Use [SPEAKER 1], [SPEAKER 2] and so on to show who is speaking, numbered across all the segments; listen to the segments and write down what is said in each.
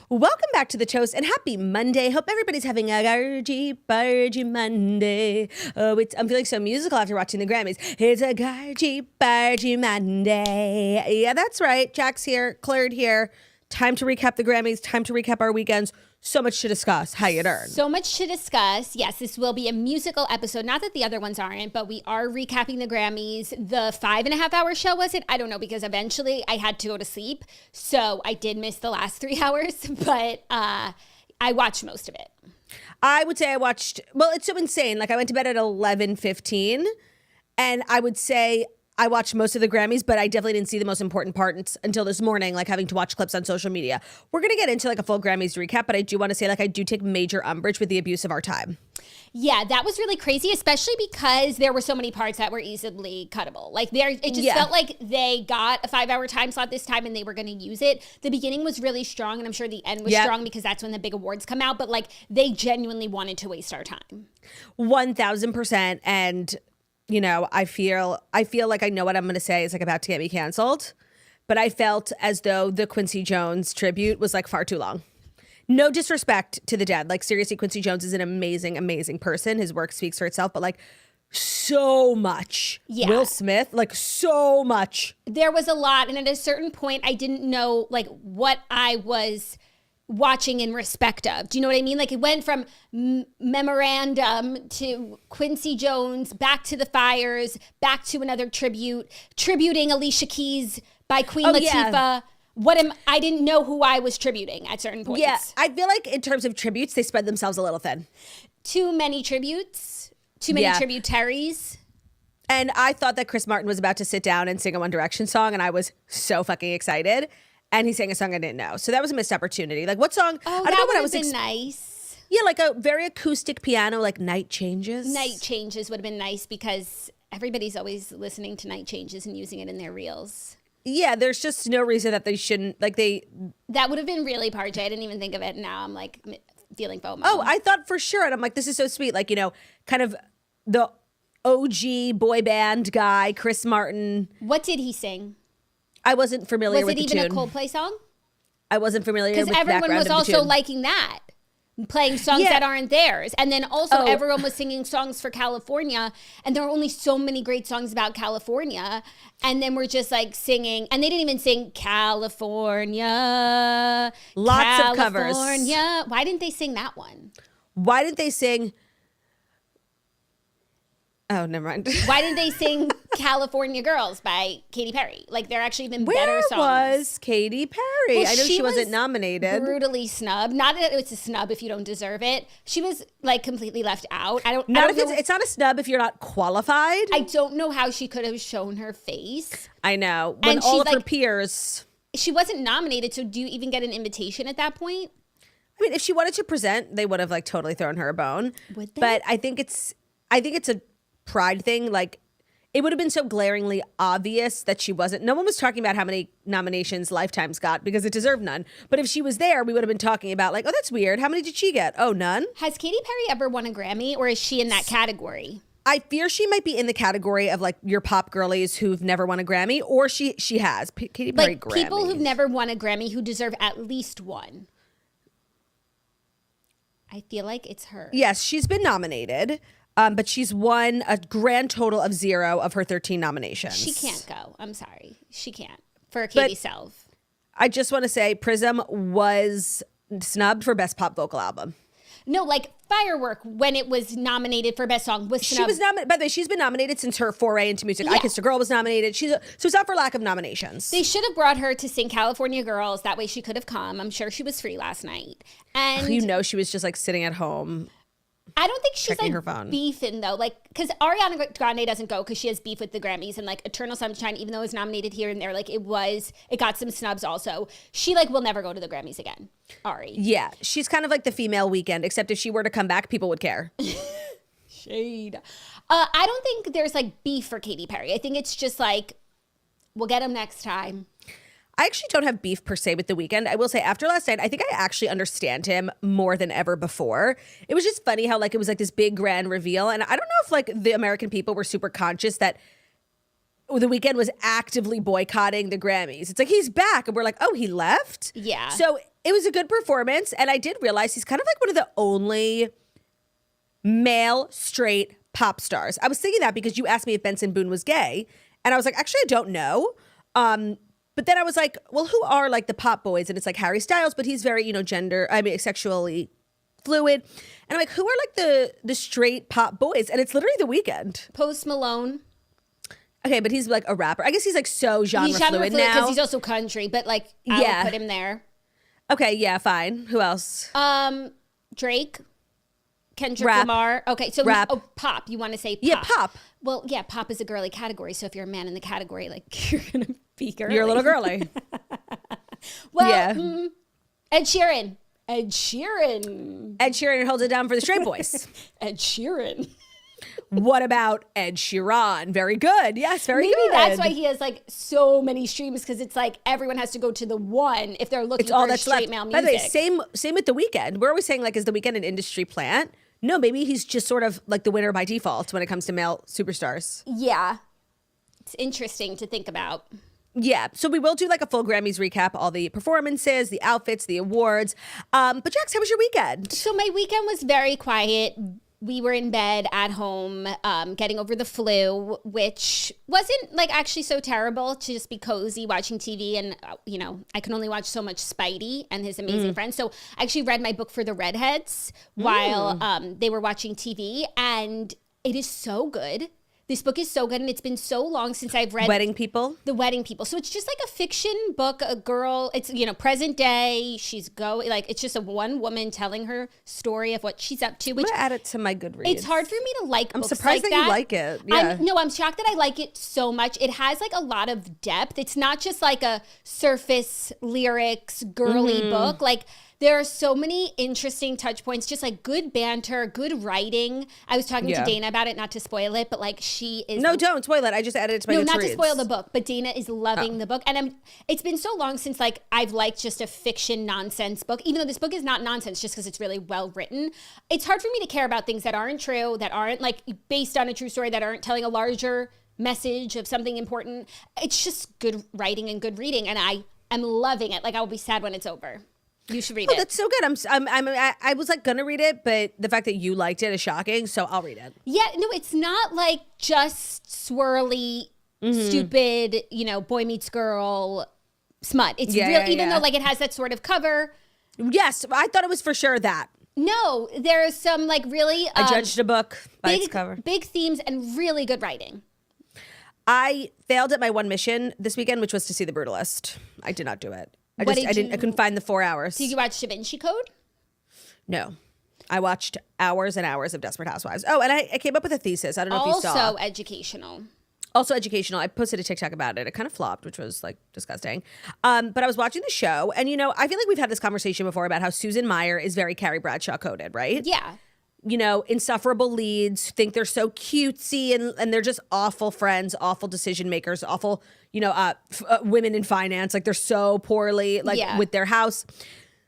[SPEAKER 1] Welcome back to the Toast and happy Monday. Hope everybody's having a gargy Monday. Oh, I'm feeling so musical after watching the Grammys. It's a gargy Monday. Yeah, that's right. Jack's here, Claire here. Time to recap the Grammys. Time to recap our weekends. So much to discuss. How you doing?
[SPEAKER 2] So much to discuss. Yes, this will be a musical episode. Not that the other ones aren't, but we are recapping the Grammys. The 5.5 hour show, was it? I don't know, because eventually I had to go to sleep. So I did miss the last 3 hours, but I watched most of it.
[SPEAKER 1] I would say I watched, well, it's so insane. Like I went to bed at 11:15 and I would say I watched most of the Grammys, but I definitely didn't see the most important parts until this morning, like having to watch clips on social media. We're going to get into like a full Grammys recap, but I do want to say like I do take major umbrage with the abuse of our time.
[SPEAKER 2] Yeah, that was really crazy, especially because there were so many parts that were easily cuttable. Like it just felt like they got a 5 hour time slot this time and they were going to use it. The beginning was really strong, and I'm sure the end was strong because that's when the big awards come out. But like they genuinely wanted to waste our time.
[SPEAKER 1] 1,000%. And you know, I feel like I know what I'm going to say is like about to get me canceled, but I felt as though the Quincy Jones tribute was like far too long. No disrespect to the dead. Like seriously, Quincy Jones is an amazing, amazing person. His work speaks for itself, but like so much. Yeah. Will Smith, like so much.
[SPEAKER 2] There was a lot. And at a certain point, I didn't know like what I was watching in respect of. Do you know what I mean? Like it went from Memorandum to Quincy Jones, back to The Fires, back to another tributing Alicia Keys by Queen Latifah. Yeah. I didn't know who I was tributing at certain points.
[SPEAKER 1] Yeah, I feel like in terms of tributes, they spread themselves a little thin.
[SPEAKER 2] Too many tributes, too many tributaries.
[SPEAKER 1] And I thought that Chris Martin was about to sit down and sing a One Direction song, and I was so fucking excited. And he sang a song I didn't know. So that was a missed opportunity. Like what song?
[SPEAKER 2] Oh, I don't know what I was been nice.
[SPEAKER 1] Yeah, like a very acoustic piano, like Night Changes.
[SPEAKER 2] Night Changes would have been nice because everybody's always listening to Night Changes and using it in their reels.
[SPEAKER 1] Yeah, there's just no reason that they shouldn't, like
[SPEAKER 2] That would have been really party. I didn't even think of it. Now I'm like feeling FOMO.
[SPEAKER 1] Oh, I thought for sure. And I'm like, this is so sweet. Like, you know, kind of the OG boy band guy, Chris Martin.
[SPEAKER 2] What did he sing?
[SPEAKER 1] I wasn't familiar with the tune.
[SPEAKER 2] Was it even a Coldplay song?
[SPEAKER 1] I wasn't familiar with the
[SPEAKER 2] background. Because everyone was also liking that. Playing songs that aren't theirs. And then also everyone was singing songs for California. And there are only so many great songs about California. And then we're just like singing. And they didn't even sing California.
[SPEAKER 1] Lots of covers.
[SPEAKER 2] Why didn't they sing that one?
[SPEAKER 1] Why didn't they sing... Oh, never mind.
[SPEAKER 2] Why didn't they sing California Girls by Katy Perry? Like, they're actually even better songs.
[SPEAKER 1] Where was Katy Perry?
[SPEAKER 2] Well,
[SPEAKER 1] I know she wasn't nominated.
[SPEAKER 2] Brutally snubbed. Not that it's a snub if you don't deserve it. She was, like, completely left out.
[SPEAKER 1] It's not a snub if you're not qualified.
[SPEAKER 2] I don't know how she could have shown her face.
[SPEAKER 1] I know. When all of her peers...
[SPEAKER 2] She wasn't nominated, so do you even get an invitation at that point?
[SPEAKER 1] I mean, if she wanted to present, they would have, like, totally thrown her a bone.
[SPEAKER 2] Would they?
[SPEAKER 1] But I think it's a pride thing. Like it would have been so glaringly obvious that she wasn't. No one was talking about how many nominations Lifetime's got because it deserved none. But if she was there, we would have been talking about like, oh, that's weird. How many did she get? Oh, none.
[SPEAKER 2] Has Katy Perry ever won a Grammy, or is she in that category?
[SPEAKER 1] I fear she might be in the category of like your pop girlies who've never won a Grammy, or she has. Katy Perry
[SPEAKER 2] like
[SPEAKER 1] Grammys.
[SPEAKER 2] People who've never won a Grammy who deserve at least one. I feel like it's her.
[SPEAKER 1] Yes, she's been nominated. But she's won a grand total of 0 of her 13 nominations.
[SPEAKER 2] She can't go. I'm sorry. She can't. For Katie Selv.
[SPEAKER 1] I just want to say Prism was snubbed for Best Pop Vocal Album.
[SPEAKER 2] No, like Firework, when it was nominated for Best Song, was snubbed.
[SPEAKER 1] She was nominated. By the way, she's been nominated since her foray into music. I Kissed a Girl was nominated. So it's not for lack of nominations.
[SPEAKER 2] They should have brought her to sing California Girls. That way she could have come. I'm sure she was free last night. And
[SPEAKER 1] you know she was just like sitting at home.
[SPEAKER 2] I don't think she's like
[SPEAKER 1] her phone.
[SPEAKER 2] Beefing though, like because Ariana Grande doesn't go because she has beef with the Grammys, and like Eternal Sunshine, even though it was nominated here and there, like it got some snubs also. She like will never go to the Grammys again. Ari.
[SPEAKER 1] Yeah, she's kind of like the female Weekend, except if she were to come back, people would care.
[SPEAKER 2] Shade. I don't think there's like beef for Katy Perry. I think it's just like we'll get him next time.
[SPEAKER 1] I actually don't have beef per se with The Weeknd. I will say after last night, I think I actually understand him more than ever before. It was just funny how like it was like this big grand reveal. And I don't know if like the American people were super conscious that The Weeknd was actively boycotting the Grammys. It's like he's back and we're like, oh, he left?
[SPEAKER 2] Yeah.
[SPEAKER 1] So It was a good performance, and I did realize he's kind of like one of the only male straight pop stars. I was thinking that because you asked me if Benson Boone was gay, and I was like, actually, I don't know. But then I was like, well, who are like the pop boys? And it's like Harry Styles, but he's very, sexually fluid. And I'm like, who are like the straight pop boys? And it's literally The Weeknd.
[SPEAKER 2] Post Malone.
[SPEAKER 1] Okay, but he's like a rapper. I guess he's like so genre fluid now.
[SPEAKER 2] Because he's also country, but like I would put him there.
[SPEAKER 1] Okay, yeah, fine. Who else?
[SPEAKER 2] Drake. Kendrick Lamar. Okay, so
[SPEAKER 1] rap.
[SPEAKER 2] Pop. You want to say pop?
[SPEAKER 1] Yeah, pop.
[SPEAKER 2] Well, yeah, pop is a girly category. So if you're a man in the category, like you're gonna be girly.
[SPEAKER 1] You're a little girly.
[SPEAKER 2] Well, yeah. Ed Sheeran. Ed Sheeran
[SPEAKER 1] holds it down for the straight boys.
[SPEAKER 2] Ed Sheeran.
[SPEAKER 1] What about Ed Sheeran? Very good. Yes, very good.
[SPEAKER 2] Maybe that's why he has like so many streams, because it's like everyone has to go to the one if they're looking for straight male music.
[SPEAKER 1] By the way, same with The Weeknd. We're always saying like, is The Weeknd an industry plant? No, maybe he's just sort of like the winner by default when it comes to male superstars.
[SPEAKER 2] Yeah. It's interesting to think about.
[SPEAKER 1] Yeah, so we will do like a full Grammys recap, all the performances, the outfits, the awards. But Jax, how was your weekend?
[SPEAKER 2] So my weekend was very quiet. We were in bed at home, getting over the flu, which wasn't like actually so terrible, to just be cozy watching TV. And, I can only watch so much Spidey and His Amazing Friends. So I actually read my book for the redheads while they were watching TV. And it is so good. This book is so good, and it's been so long since I've read
[SPEAKER 1] Wedding People.
[SPEAKER 2] The Wedding People. So it's just like a fiction book, a girl, it's, present day. It's just a one woman telling her story of what she's up to.
[SPEAKER 1] Which I'm gonna add it to my Goodreads.
[SPEAKER 2] It's hard for me to like
[SPEAKER 1] I'm
[SPEAKER 2] books
[SPEAKER 1] surprised
[SPEAKER 2] like
[SPEAKER 1] that you like it. Yeah.
[SPEAKER 2] I'm shocked that I like it so much. It has like a lot of depth. It's not just like a surface lyrics, girly book. Like, there are so many interesting touch points, just like good banter, good writing. I was talking to Dana about it, not to spoil it, but like she is.
[SPEAKER 1] No, don't spoil it. I just added it to my
[SPEAKER 2] not
[SPEAKER 1] to
[SPEAKER 2] to spoil the book, but Dana is loving the book. And it's been so long since like I've liked just a fiction nonsense book, even though this book is not nonsense just because it's really well written. It's hard for me to care about things that aren't true, that aren't like based on a true story, that aren't telling a larger message of something important. It's just good writing and good reading. And I am loving it. Like, I will be sad when it's over. You should read it.
[SPEAKER 1] Oh, that's so good. I was like gonna read it, but the fact that you liked it is shocking. So I'll read it.
[SPEAKER 2] Yeah, no, it's not like just swirly, stupid, boy meets girl smut. It's real, even though like it has that sort of cover.
[SPEAKER 1] Yes, I thought it was for sure that.
[SPEAKER 2] No, there's some like really.
[SPEAKER 1] I judged a book by its cover.
[SPEAKER 2] Big themes and really good writing.
[SPEAKER 1] I failed at my one mission this weekend, which was to see The Brutalist. I did not do it. I couldn't find the 4 hours.
[SPEAKER 2] Did you watch Da Vinci Code?
[SPEAKER 1] No. I watched hours and hours of Desperate Housewives. Oh, and I came up with a thesis. I don't know if you saw.
[SPEAKER 2] Also educational.
[SPEAKER 1] Also educational. I posted a TikTok about it. It kind of flopped, which was like disgusting. But I was watching the show, and I feel like we've had this conversation before about how Susan Meyer is very Carrie Bradshaw coded, right?
[SPEAKER 2] Yeah.
[SPEAKER 1] Insufferable leads, think they're so cutesy, and they're just awful friends, awful decision makers, awful, women in finance. Like, they're so poorly, with their house.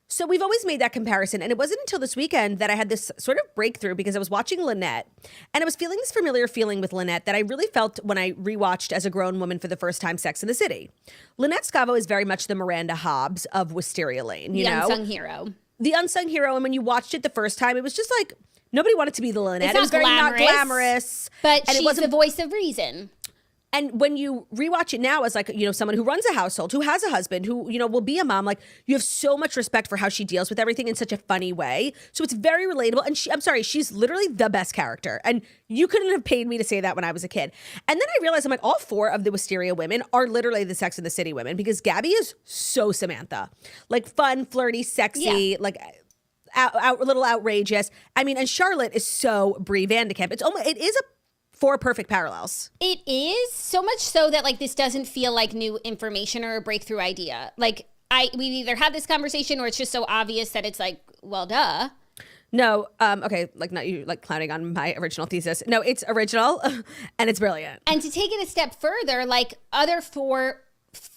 [SPEAKER 1] So we've always made that comparison. And it wasn't until this weekend that I had this sort of breakthrough, because I was watching Lynette, and I was feeling this familiar feeling with Lynette that I really felt when I rewatched as a grown woman for the first time Sex in the City. Lynette Scavo is very much the Miranda Hobbs of Wisteria Lane,
[SPEAKER 2] The unsung hero.
[SPEAKER 1] The unsung hero. And when you watched it the first time, it was just like, nobody wanted to be the Lynette.
[SPEAKER 2] It was very
[SPEAKER 1] not glamorous.
[SPEAKER 2] But she's the voice of reason.
[SPEAKER 1] And when you rewatch it now as like, someone who runs a household, who has a husband, who, will be a mom, like, you have so much respect for how she deals with everything in such a funny way. So it's very relatable. And she's literally the best character. And you couldn't have paid me to say that when I was a kid. And then I realized I'm like, all 4 of the Wisteria women are literally the Sex and the City women, because Gabby is so Samantha. Like, fun, flirty, sexy, like a little outrageous. I mean, and Charlotte is so Brie Vandekamp. It is a 4 perfect parallels.
[SPEAKER 2] It is, so much so that like this doesn't feel like new information or a breakthrough idea. Like we either had this conversation or it's just so obvious that it's like, well, duh.
[SPEAKER 1] No, okay, like not you like clowning on my original thesis. No, it's original and it's brilliant.
[SPEAKER 2] And to take it a step further, like other 4,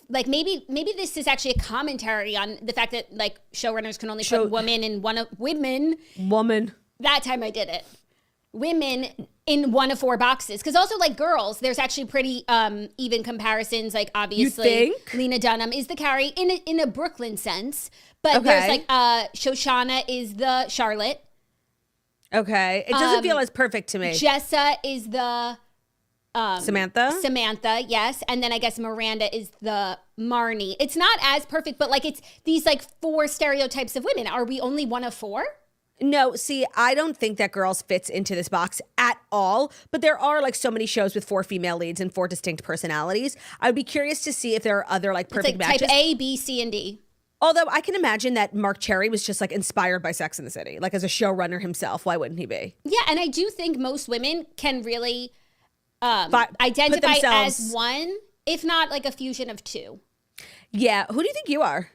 [SPEAKER 2] like maybe this is actually a commentary on the fact that like showrunners can only put women in women.
[SPEAKER 1] Woman.
[SPEAKER 2] That time I did it. women in one of four boxes. Because also, like, girls, there's actually pretty even comparisons. Like, obviously,
[SPEAKER 1] think?
[SPEAKER 2] Lena Dunham is the Carrie in a Brooklyn sense. But there's, like, Shoshana is the Charlotte.
[SPEAKER 1] Okay. It doesn't feel as perfect to me.
[SPEAKER 2] Jessa is the...
[SPEAKER 1] Samantha,
[SPEAKER 2] yes. And then I guess Miranda is the Marnie. It's not as perfect, but, like, it's these, like, four stereotypes of women. Are we only one of four?
[SPEAKER 1] No, see, I don't think that Girls fits into this box at all, but there are like so many shows with 4 female leads and 4 distinct personalities. I would be curious to see if there are other like perfect matches.
[SPEAKER 2] Type A, B, C, and D.
[SPEAKER 1] Although I can imagine that Mark Cherry was just like inspired by Sex and the City, like as a showrunner himself. Why wouldn't he be?
[SPEAKER 2] Yeah, and I do think most women can really identify as one, if not like a fusion of 2.
[SPEAKER 1] Yeah, who do you think you are?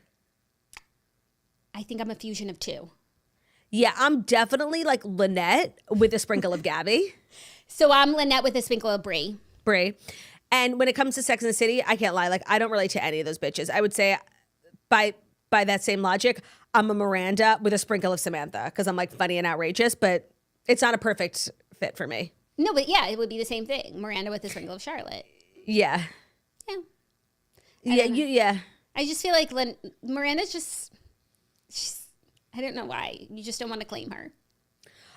[SPEAKER 2] I think I'm a fusion of 2.
[SPEAKER 1] Yeah, I'm definitely like Lynette with a sprinkle of Gabby.
[SPEAKER 2] So I'm Lynette with a sprinkle of Brie.
[SPEAKER 1] And when it comes to Sex and the City, I can't lie. Like, I don't relate to any of those bitches. I would say by that same logic, I'm a Miranda with a sprinkle of Samantha because I'm like funny and outrageous, but it's not a perfect fit for me.
[SPEAKER 2] No, but yeah, it would be the same thing. Miranda with a sprinkle of Charlotte.
[SPEAKER 1] Yeah.
[SPEAKER 2] Yeah.
[SPEAKER 1] Yeah.
[SPEAKER 2] I just feel like Miranda's just... I don't know why. You just don't want to claim her.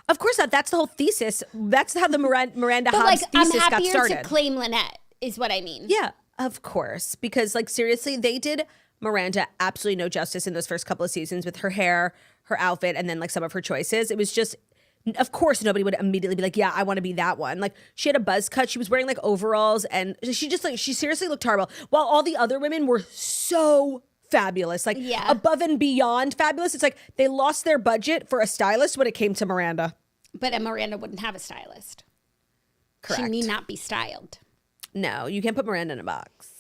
[SPEAKER 1] Of course not. That's the whole thesis. That's how the Miranda Hobbs thesis got started.
[SPEAKER 2] I'm happier to claim Lynette, is what I mean.
[SPEAKER 1] Yeah, of course. Because, like, seriously, they did Miranda absolutely no justice in those first couple of seasons with her hair, her outfit, and then, like, some of her choices. It was just, of course, nobody would immediately be like, yeah, I want to be that one. Like, she had a buzz cut. She was wearing, like, overalls, and she just, like, she seriously looked horrible. While all the other women were so fabulous, like above and beyond fabulous. It's like they lost their budget for a stylist when it came to Miranda.
[SPEAKER 2] But Miranda wouldn't have a stylist.
[SPEAKER 1] Correct.
[SPEAKER 2] She need not be styled.
[SPEAKER 1] No, you can't put Miranda in a box.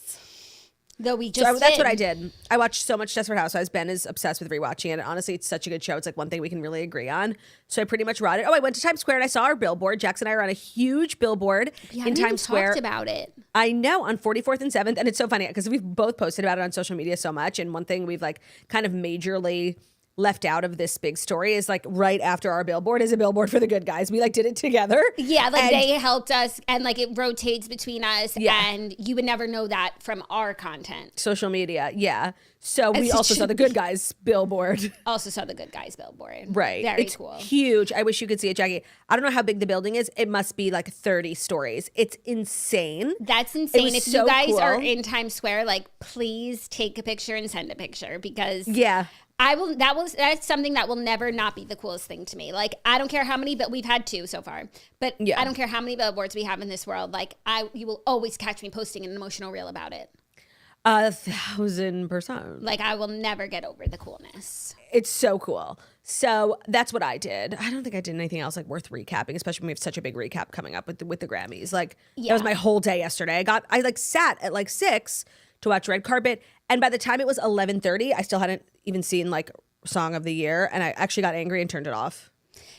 [SPEAKER 2] Though we just
[SPEAKER 1] that's what I did. I watched so much Desperate Housewives. Ben is obsessed with rewatching it. And honestly, it's such a good show. It's like one thing we can really agree on. So I pretty much rode it. Oh, I went to Times Square and I saw our billboard. Jax and I are on a huge billboard in Times Square.
[SPEAKER 2] Talked about it.
[SPEAKER 1] I know, on 44th and 7th. And it's so funny because we've both posted about it on social media so much. And one thing we've like kind of majorly left out of this big story is like right after our billboard is a billboard for the good guys. We like did it together.
[SPEAKER 2] Yeah, like they helped us and like it rotates between us and you would never know that from our content.
[SPEAKER 1] Social media, yeah. So we also saw the good guys billboard.
[SPEAKER 2] Also saw the good guys billboard.
[SPEAKER 1] Right.
[SPEAKER 2] Very
[SPEAKER 1] it's
[SPEAKER 2] cool.
[SPEAKER 1] Huge. I wish you could see it, Jackie. I don't know how big the building is. It must be like 30 stories. It's insane.
[SPEAKER 2] That's insane. If
[SPEAKER 1] so
[SPEAKER 2] you guys
[SPEAKER 1] cool.
[SPEAKER 2] are in Times Square, like please take a picture and send a picture because that's something that will never not be the coolest thing to me. Like, I don't care how many, but we've had 2 so far. But I don't care how many billboards we have in this world. Like, you will always catch me posting an emotional reel about it.
[SPEAKER 1] 1,000%.
[SPEAKER 2] Like, I will never get over the coolness.
[SPEAKER 1] It's so cool. So that's what I did. I don't think I did anything else like worth recapping, especially when we have such a big recap coming up with the Grammys. Like, that was my whole day yesterday. I like sat at like 6 to watch Red Carpet. And by the time it was 11:30, I still hadn't even seen like Song of the Year. And I actually got angry and turned it off.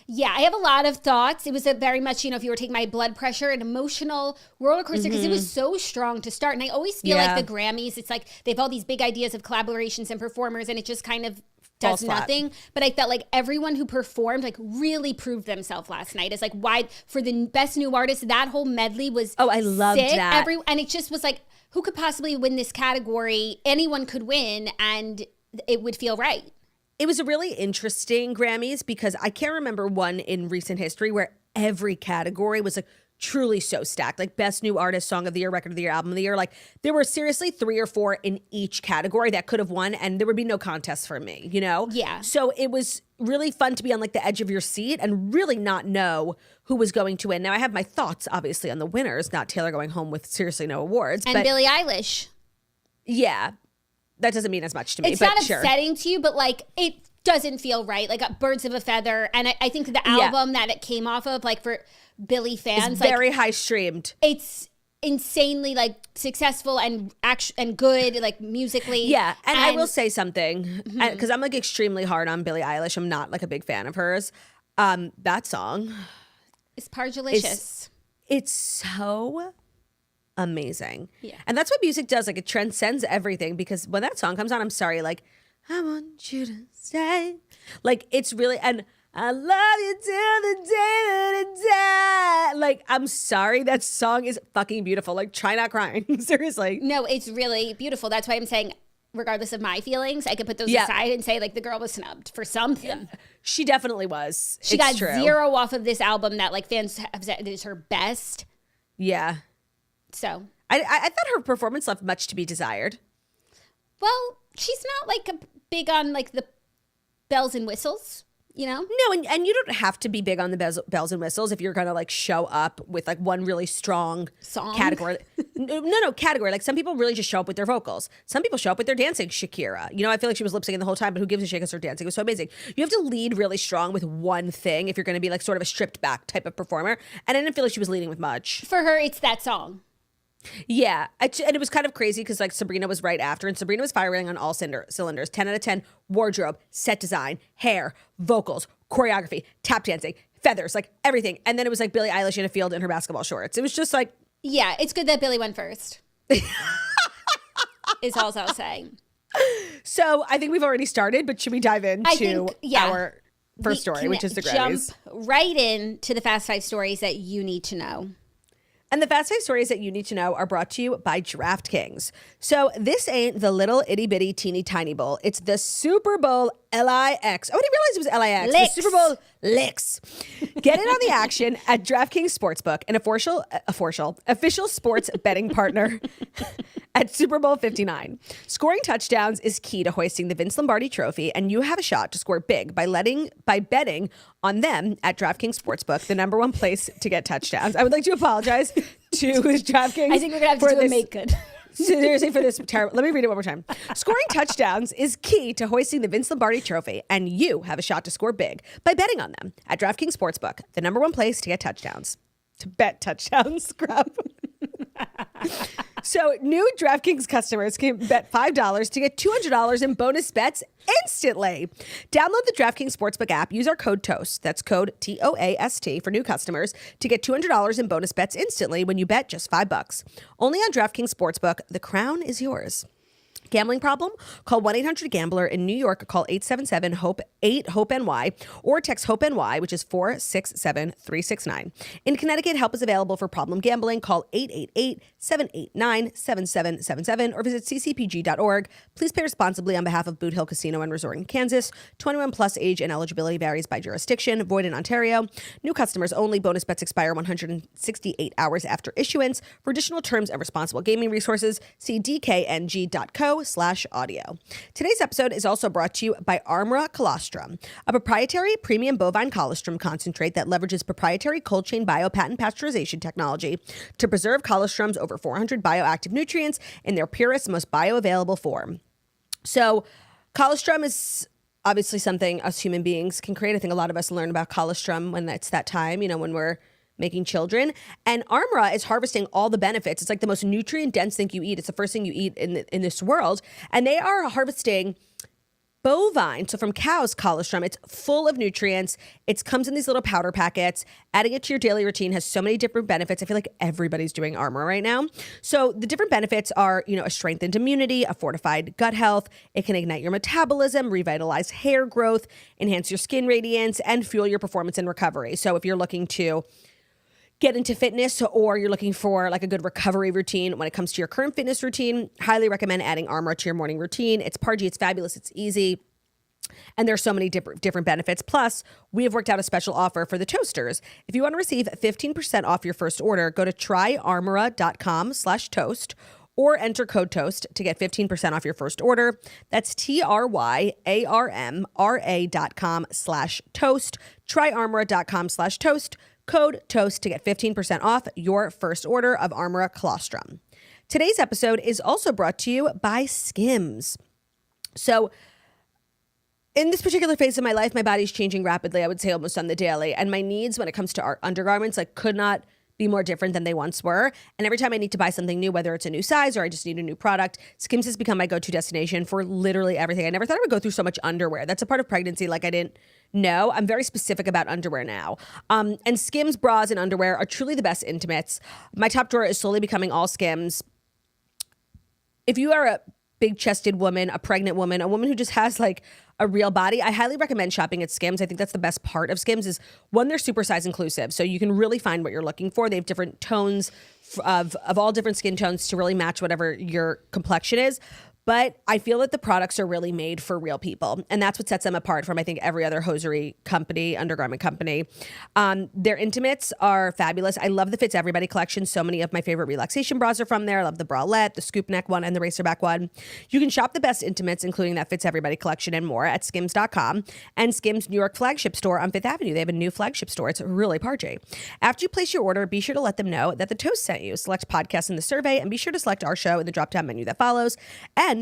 [SPEAKER 2] Yeah, I have a lot of thoughts. It was a very much, if you were taking my blood pressure, an emotional roller coaster because it was so strong to start. And I always feel like the Grammys, it's like they have all these big ideas of collaborations and performers and it just kind of does nothing. But I felt like everyone who performed like really proved themselves last night. It's like why for the best new artist, that whole medley was
[SPEAKER 1] I loved
[SPEAKER 2] sick.
[SPEAKER 1] that.
[SPEAKER 2] And it just was like, who could possibly win this category? Anyone could win and it would feel right.
[SPEAKER 1] It was a really interesting Grammys because I can't remember one in recent history where every category was like truly so stacked. Like best new artist, song of the year, record of the year, album of the year. Like there were seriously 3 or 4 in each category that could have won and there would be no contest for me,
[SPEAKER 2] Yeah.
[SPEAKER 1] So it was really fun to be on like the edge of your seat and really not know who was going to win. Now I have my thoughts obviously on the winners, not Taylor going home with seriously no awards.
[SPEAKER 2] And Billie Eilish.
[SPEAKER 1] Yeah. That doesn't mean as much to me.
[SPEAKER 2] It's not upsetting to you, but like it doesn't feel right. Like Birds of a Feather. And I think the album that it came off of, like for Billie fans,
[SPEAKER 1] it's very high streamed.
[SPEAKER 2] It's insanely like successful and good, like musically.
[SPEAKER 1] Yeah. And I will say something because I'm like extremely hard on Billie Eilish. I'm not like a big fan of hers. That song
[SPEAKER 2] is pargelicious.
[SPEAKER 1] It's so amazing.
[SPEAKER 2] Yeah.
[SPEAKER 1] And that's what music does. Like it transcends everything because when that song comes on, I'm sorry, like, I want you to stay. Like it's really, and I love you till the day that I die. Like, I'm sorry, that song is fucking beautiful. Like, try not crying. Seriously.
[SPEAKER 2] No, it's really beautiful. That's why I'm saying, regardless of my feelings, I could put those aside and say, like, the girl was snubbed for something.
[SPEAKER 1] Yeah. She definitely was.
[SPEAKER 2] She got 0 off of this album that, like, fans have said is her best.
[SPEAKER 1] Yeah.
[SPEAKER 2] So.
[SPEAKER 1] I thought her performance left much to be desired.
[SPEAKER 2] Well, she's not, like, big on, like, the bells and whistles. You know?
[SPEAKER 1] No, and you don't have to be big on the bells and whistles if you're gonna like show up with like one really strong
[SPEAKER 2] song
[SPEAKER 1] category. No, category. Like some people really just show up with their vocals. Some people show up with their dancing. Shakira, you know, I feel like she was lip syncing the whole time, but who gives a shit because her dancing was so amazing. You have to lead really strong with one thing if you're gonna be like sort of a stripped back type of performer. And I didn't feel like she was leading with much.
[SPEAKER 2] For her, it's that song.
[SPEAKER 1] Yeah, and it was kind of crazy because like Sabrina was right after, and Sabrina was firing on all cylinders. 10 out of 10. Wardrobe, set design, hair, vocals, choreography, tap dancing, feathers, like everything. And then it was like Billie Eilish in a field in her basketball shorts. It was just like,
[SPEAKER 2] yeah, it's good that Billie went first. Is all I'll say.
[SPEAKER 1] So I think we've already started, but should we dive into our first story, which is the Grammys?
[SPEAKER 2] Jump right in to the Fast 5 stories that you need to know.
[SPEAKER 1] And the Fast 5 stories that you need to know are brought to you by DraftKings. So this ain't the little itty bitty teeny tiny bowl. It's the Super Bowl LIX. Oh, I didn't realize it was LIX.
[SPEAKER 2] Licks.
[SPEAKER 1] The Super Bowl Licks. Get in on the action at DraftKings Sportsbook, an official sports betting partner at Super Bowl 59. Scoring touchdowns is key to hoisting the Vince Lombardi Trophy, and you have a shot to score big by betting on them at DraftKings Sportsbook, the number one place to get touchdowns. I would like to apologize to DraftKings.
[SPEAKER 2] I think we're going to have to do a make good.
[SPEAKER 1] Seriously, for this terrible. Let me read it one more time. Scoring touchdowns is key to hoisting the Vince Lombardi Trophy, and you have a shot to score big by betting on them at DraftKings Sportsbook, the number one place to get touchdowns. To bet touchdowns, scrub. So new DraftKings customers can bet $5 to get $200 in bonus bets instantly. Download the DraftKings Sportsbook app. Use our code TOAST. That's code TOAST for new customers to get $200 in bonus bets instantly when you bet just $5. Only on DraftKings Sportsbook. The crown is yours. Gambling problem? Call 1-800-GAMBLER. In New York, call 877-HOPE-8-HOPE-NY or text HOPE-NY, which is 467-369. In Connecticut, help is available for problem gambling. Call 888-789-7777 or visit ccpg.org. Please pay responsibly on behalf of Boot Hill Casino and Resort in Kansas. 21 plus age and eligibility varies by jurisdiction. Void in Ontario. New customers only. Bonus bets expire 168 hours after issuance. For additional terms and responsible gaming resources, see dkng.co/audio. Today's episode is also brought to you by Armra Colostrum, a proprietary premium bovine colostrum concentrate that leverages proprietary cold chain biopatent pasteurization technology to preserve colostrum's over 400 bioactive nutrients in their purest, most bioavailable form. So colostrum is obviously something us human beings can create. I think a lot of us learn about colostrum when it's that time, when we're making children. And Armra is harvesting all the benefits. It's like the most nutrient dense thing you eat. It's the first thing you eat in this world. And they are harvesting bovine, so from cows, colostrum. It's full of nutrients. It comes in these little powder packets. Adding it to your daily routine has so many different benefits. I feel like everybody's doing Armra right now. So the different benefits are, a strengthened immunity, a fortified gut health. It can ignite your metabolism, revitalize hair growth, enhance your skin radiance, and fuel your performance and recovery. So if you're looking to get into fitness or you're looking for like a good recovery routine when it comes to your current fitness routine, highly recommend adding Armra to your morning routine. It's pudgy, it's fabulous, it's easy. And there's so many different benefits. Plus, we have worked out a special offer for the toasters. If you want to receive 15% off your first order, go to tryarmra.com/toast or enter code TOAST to get 15% off your first order. That's tryarmra.com/toast, tryarmra.com/toast. Code TOAST to get 15% off your first order of Armra Colostrum. Today's episode is also brought to you by Skims. So in this particular phase of my life, my body's changing rapidly, I would say almost on the daily. And my needs when it comes to our undergarments could not be more different than they once were. And every time I need to buy something new, whether it's a new size or I just need a new product, Skims has become my go-to destination for literally everything. I never thought I would go through so much underwear. That's a part of pregnancy I didn't know. I'm very specific about underwear now. And Skims bras and underwear are truly the best intimates. My top drawer is slowly becoming all Skims. If you are a big chested woman, a pregnant woman, a woman who just has like a real body, I highly recommend shopping at Skims. I think that's the best part of Skims is one, they're super size inclusive. So you can really find what you're looking for. They have different tones of all different skin tones to really match whatever your complexion is. But I feel that the products are really made for real people. And that's what sets them apart from, I think, every other hosiery company, undergarment company. Their intimates are fabulous. I love the Fits Everybody collection. So many of my favorite relaxation bras are from there. I love the bralette, the scoop neck one, and the racerback one. You can shop the best intimates, including that Fits Everybody collection and more at skims.com and Skims New York flagship store on Fifth Avenue. They have a new flagship store. It's really party. After you place your order, be sure to let them know that the Toast sent you. Select podcast in the survey and be sure to select our show in the drop-down menu that follows. And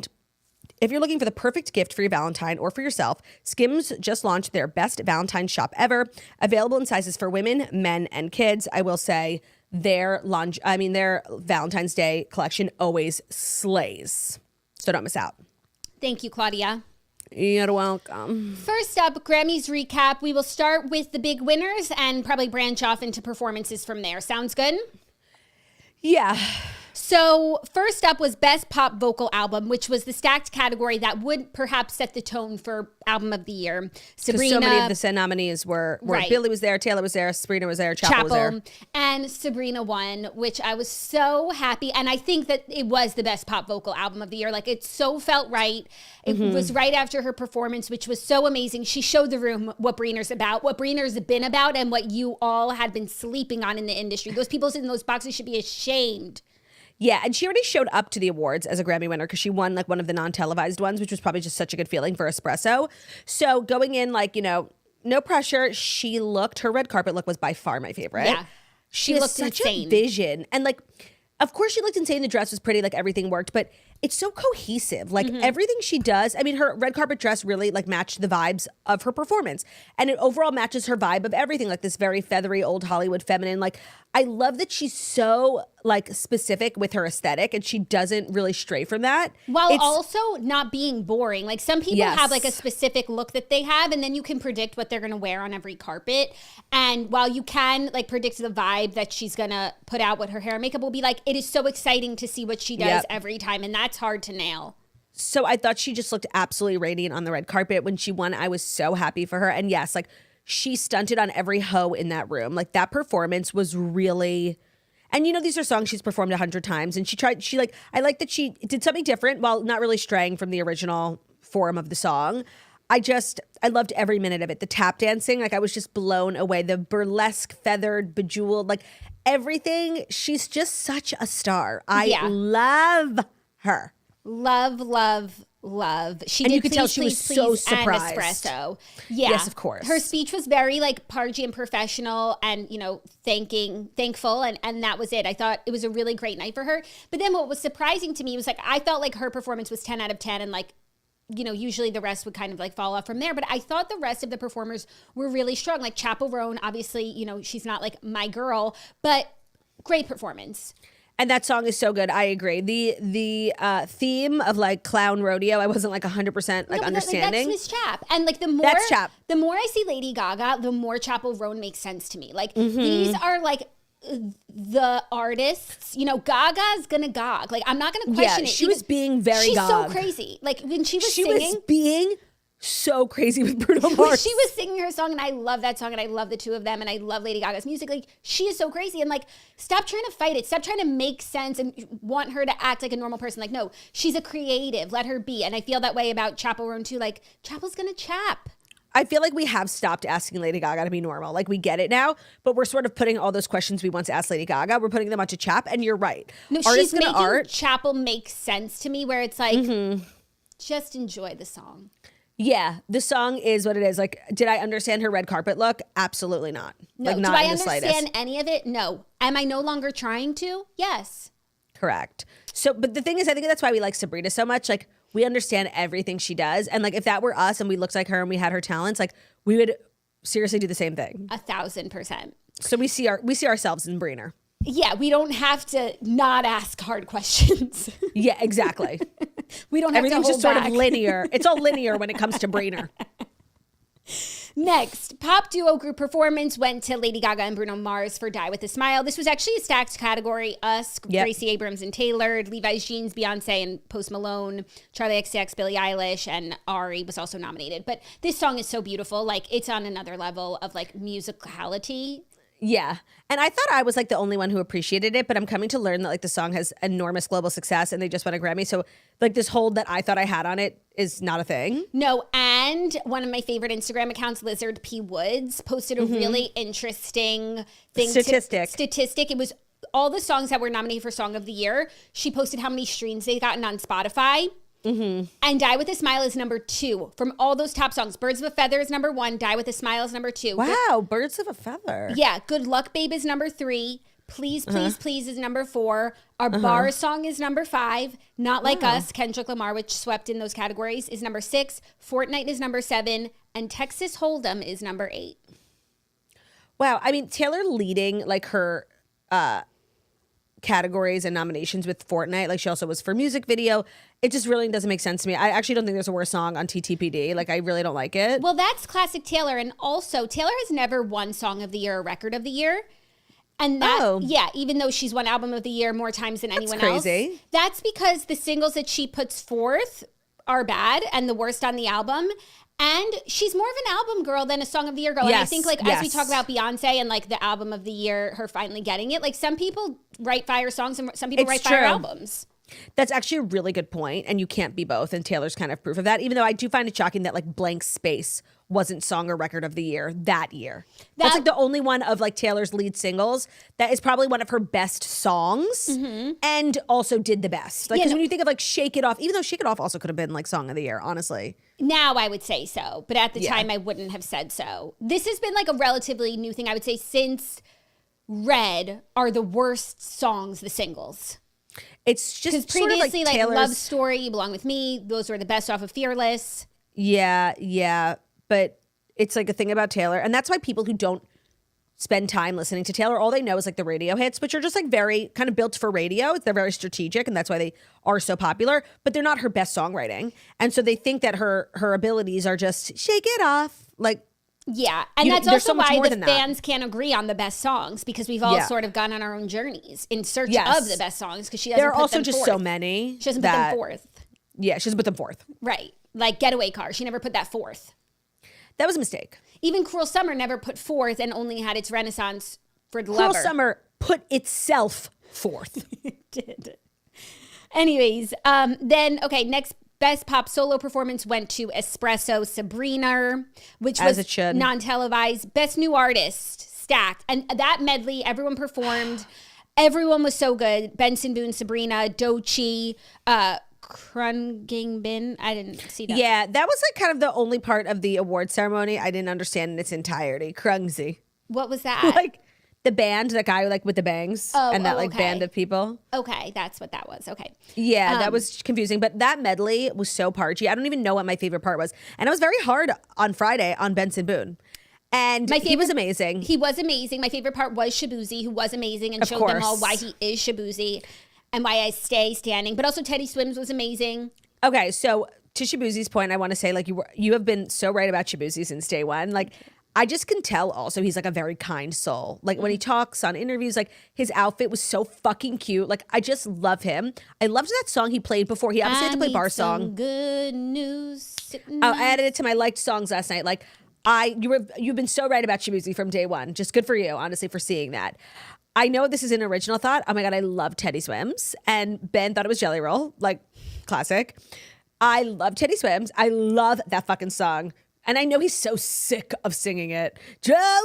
[SPEAKER 1] if you're looking for the perfect gift for your Valentine or for yourself, Skims just launched their best Valentine shop ever, available in sizes for women, men, and kids. I will say their Valentine's Day collection always slays. So don't miss out.
[SPEAKER 2] Thank you, Claudia.
[SPEAKER 1] You're welcome.
[SPEAKER 2] First up, Grammys recap. We will start with the big winners and probably branch off into performances from there. Sounds good?
[SPEAKER 1] Yeah.
[SPEAKER 2] So first up was Best Pop Vocal Album, which was the stacked category that would perhaps set the tone for Album of the Year. Sabrina,
[SPEAKER 1] so many of the nominees were
[SPEAKER 2] right.
[SPEAKER 1] Billie was there, Taylor was there, Sabrina was there, Chapel was there.
[SPEAKER 2] And Sabrina won, which I was so happy. And I think that it was the Best Pop Vocal Album of the Year. Like, it so felt right. It was right after her performance, which was so amazing. She showed the room what Breener's about, what Breener's been about, and what you all had been sleeping on in the industry. Those people in those boxes should be ashamed.
[SPEAKER 1] Yeah, and she already showed up to the awards as a Grammy winner because she won like one of the non-televised ones, which was probably just such a good feeling for Espresso. So going in, like, you know, no pressure. Her red carpet look was by far my favorite.
[SPEAKER 2] Yeah,
[SPEAKER 1] she
[SPEAKER 2] looked
[SPEAKER 1] such
[SPEAKER 2] insane.
[SPEAKER 1] a vision. And like, of course she looked insane. The dress was pretty, like everything worked, but it's so cohesive. Like everything she does, I mean, her red carpet dress really like matched the vibes of her performance. And it overall matches her vibe of everything, like this very feathery old Hollywood feminine. Like, I love that she's so like specific with her aesthetic and she doesn't really stray from that.
[SPEAKER 2] While also not being boring. Like, some people have like a specific look that they have, and then you can predict what they're going to wear on every carpet. And while you can like predict the vibe that she's going to put out, what her hair and makeup will be like, it is so exciting to see what she does every time. And that's hard to nail.
[SPEAKER 1] So I thought she just looked absolutely radiant on the red carpet. When she won, I was so happy for her. And yes, like, she stunted on every hoe in that room. Like, that performance was really, and you know, these are songs she's performed 100 times. And I like that she did something different while not really straying from the original form of the song. I loved every minute of it. The tap dancing, like, I was just blown away. The burlesque, feathered, bejeweled, like everything. She's just such a star. I love her.
[SPEAKER 2] Love.
[SPEAKER 1] And you could tell she was so surprised.
[SPEAKER 2] And Espresso. Yeah.
[SPEAKER 1] Yes, of course.
[SPEAKER 2] Her speech was very like pargy and professional and, you know, thankful. And that was it. I thought it was a really great night for her. But then what was surprising to me was like, I felt like her performance was 10 out of 10 and like, you know, usually the rest would kind of like fall off from there. But I thought the rest of the performers were really strong. Like Chappell Roan, obviously, you know, she's not like my girl, but great performance.
[SPEAKER 1] And that song is so good. I agree. The theme of like clown rodeo, I wasn't like 100% like understanding.
[SPEAKER 2] That's Miss Chap. And like the more I see Lady Gaga, the more Chappell Roan makes sense to me. Like these are like the artists, you know, Gaga's gonna gog. Like, I'm not gonna question it.
[SPEAKER 1] She was being very
[SPEAKER 2] She's
[SPEAKER 1] gog.
[SPEAKER 2] so crazy. Like when she was singing.
[SPEAKER 1] She was being so crazy with Bruno Mars.
[SPEAKER 2] When she was singing her song, and I love that song, and I love the two of them, and I love Lady Gaga's music. Like, she is so crazy, and like, stop trying to fight it. Stop trying to make sense and want her to act like a normal person. Like, no, she's a creative. Let her be. And I feel that way about Chappell Roan too. Like, Chappell's gonna chap.
[SPEAKER 1] I feel like we have stopped asking Lady Gaga to be normal. Like, we get it now, but we're sort of putting all those questions we once asked Lady Gaga, we're putting them onto Chap, and you're right.
[SPEAKER 2] No, she's making Chappell make sense to me, where it's like, just enjoy the song.
[SPEAKER 1] Yeah, the song is what it is. Like, did I understand her red carpet look? Absolutely not.
[SPEAKER 2] No,
[SPEAKER 1] like, not
[SPEAKER 2] do I
[SPEAKER 1] in the
[SPEAKER 2] understand
[SPEAKER 1] slightest.
[SPEAKER 2] any of it? No. Am I no longer trying to? Yes.
[SPEAKER 1] Correct. So, but the thing is, I think that's why we like Sabrina so much. Like, we understand everything she does. And like, if that were us and we looked like her and we had her talents, like, we would seriously do the same thing.
[SPEAKER 2] 1,000%.
[SPEAKER 1] So we see ourselves in Breener.
[SPEAKER 2] Yeah, we don't have to not ask hard questions.
[SPEAKER 1] Yeah, exactly.
[SPEAKER 2] We don't have
[SPEAKER 1] Everything's
[SPEAKER 2] to
[SPEAKER 1] just
[SPEAKER 2] hold
[SPEAKER 1] sort
[SPEAKER 2] back.
[SPEAKER 1] of linear. It's all linear when it comes to Breener.
[SPEAKER 2] Next, pop duo group performance went to Lady Gaga and Bruno Mars for Die With a Smile. This was actually a stacked category. Us, Gracie Abrams and Taylor, Levi's Jeans, Beyonce and Post Malone, Charlie XCX, Billie Eilish, and Ari was also nominated. But this song is so beautiful. Like, it's on another level of like musicality.
[SPEAKER 1] Yeah. And I thought I was like the only one who appreciated it, but I'm coming to learn that like the song has enormous global success and they just won a Grammy. So like this hold that I thought I had on it is not a thing.
[SPEAKER 2] No, and one of my favorite Instagram accounts, Lizard P. Woods, posted a really interesting statistic. It was all the songs that were nominated for Song of the Year. She posted how many streams they'd gotten on Spotify. And Die With a Smile is number 2 from all those top songs. Birds of a Feather is number 1. Die With a Smile is number 2.
[SPEAKER 1] Wow, Birds of a Feather.
[SPEAKER 2] Yeah, Good Luck Babe is number 3. Please, Please, Please is number 4. Our Bar song is number 5. Not Like Us, Kendrick Lamar, which swept in those categories, is number 6. Fortnite is number 7. And Texas Hold'em is number 8.
[SPEAKER 1] Wow. I mean, Taylor leading like her categories and nominations with Fortnite. Like she also was for music video. It just really doesn't make sense to me. I actually don't think there's a worse song on TTPD. Like I really don't like it.
[SPEAKER 2] Well, that's classic Taylor. And also Taylor has never won Song of the Year or Record of the Year. And that, even though she's won Album of the Year more times than anyone else. That's because the singles that she puts forth are bad and the worst on the album. And she's more of an album girl than a Song of the Year girl. And I think like as we talk about Beyonce and like the Album of the Year, her finally getting it, like some people write fire songs and some people write fire albums.
[SPEAKER 1] That's actually a really good point, and you can't be both, and Taylor's kind of proof of that, even though I do find it shocking that like Blank Space wasn't Song or Record of the Year that year. That's like the only one of like Taylor's lead singles that is probably one of her best songs and also did the best. Like, because when you think of like Shake It Off, even though Shake It Off also could have been like Song of the Year, honestly.
[SPEAKER 2] Now I would say so, but at the time I wouldn't have said so. This has been like a relatively new thing, I would say, since Red are the worst songs, the singles.
[SPEAKER 1] It's just
[SPEAKER 2] previously
[SPEAKER 1] sort of
[SPEAKER 2] like Love Story, You Belong With Me, those were the best off of Fearless.
[SPEAKER 1] Yeah. But it's like a thing about Taylor. And that's why people who don't spend time listening to Taylor, all they know is like the radio hits, which are just like very kind of built for radio. They're very strategic and that's why they are so popular, but they're not her best songwriting. And so they think that her abilities are just Shake It Off. Like,
[SPEAKER 2] yeah, and that's also why the fans can't agree on the best songs because we've all sort of gone on our own journeys in search of the best songs because she doesn't
[SPEAKER 1] there are
[SPEAKER 2] put
[SPEAKER 1] also
[SPEAKER 2] them
[SPEAKER 1] just
[SPEAKER 2] forth.
[SPEAKER 1] So many.
[SPEAKER 2] She doesn't put them fourth.
[SPEAKER 1] Yeah, she doesn't put them fourth.
[SPEAKER 2] Right. Like Getaway Car. She never put that fourth.
[SPEAKER 1] That was a mistake.
[SPEAKER 2] Even Cruel Summer never put fourth and only had its renaissance for the Lover.
[SPEAKER 1] Cruel Summer put itself fourth.
[SPEAKER 2] It did. Anyways, then, okay, next best pop solo performance went to Espresso Sabrina, which was non-televised. Best new artist, stacked. And that medley, everyone performed. Everyone was so good. Benson Boone, Sabrina, Doechii, Krungingbin. I didn't see that.
[SPEAKER 1] Yeah, that was like kind of the only part of the award ceremony I didn't understand in its entirety. Krungsy.
[SPEAKER 2] What was that?
[SPEAKER 1] Like the band, that guy like with the bangs and that like band of people.
[SPEAKER 2] Okay, that's what that was. Okay.
[SPEAKER 1] Yeah, that was confusing. But that medley was so parchy. I don't even know what my favorite part was. And I was very hard on Friday on Benson Boone. And he was amazing.
[SPEAKER 2] He was amazing. My favorite part was Shabuzi, who was amazing and showed them all why he is Shabuzi and why I stay standing. But also Teddy Swims was amazing.
[SPEAKER 1] Okay, so to Shabuzi's point, I want to say like you have been so right about Shabuzi since day one. Like I just can tell also he's like a very kind soul. Like when he talks on interviews, like his outfit was so fucking cute. Like I just love him. I loved that song he played before. He obviously had to play Bar Song.
[SPEAKER 2] Good news.
[SPEAKER 1] I added it to my liked songs last night. Like you've been so right about Shabuzi from day one. Just good for you, honestly, for seeing that. I know this is an original thought. Oh my God, I love Teddy Swims. And Ben thought it was Jelly Roll, like classic. I love Teddy Swims. I love that fucking song. And I know he's so sick of singing it.
[SPEAKER 2] Yeah.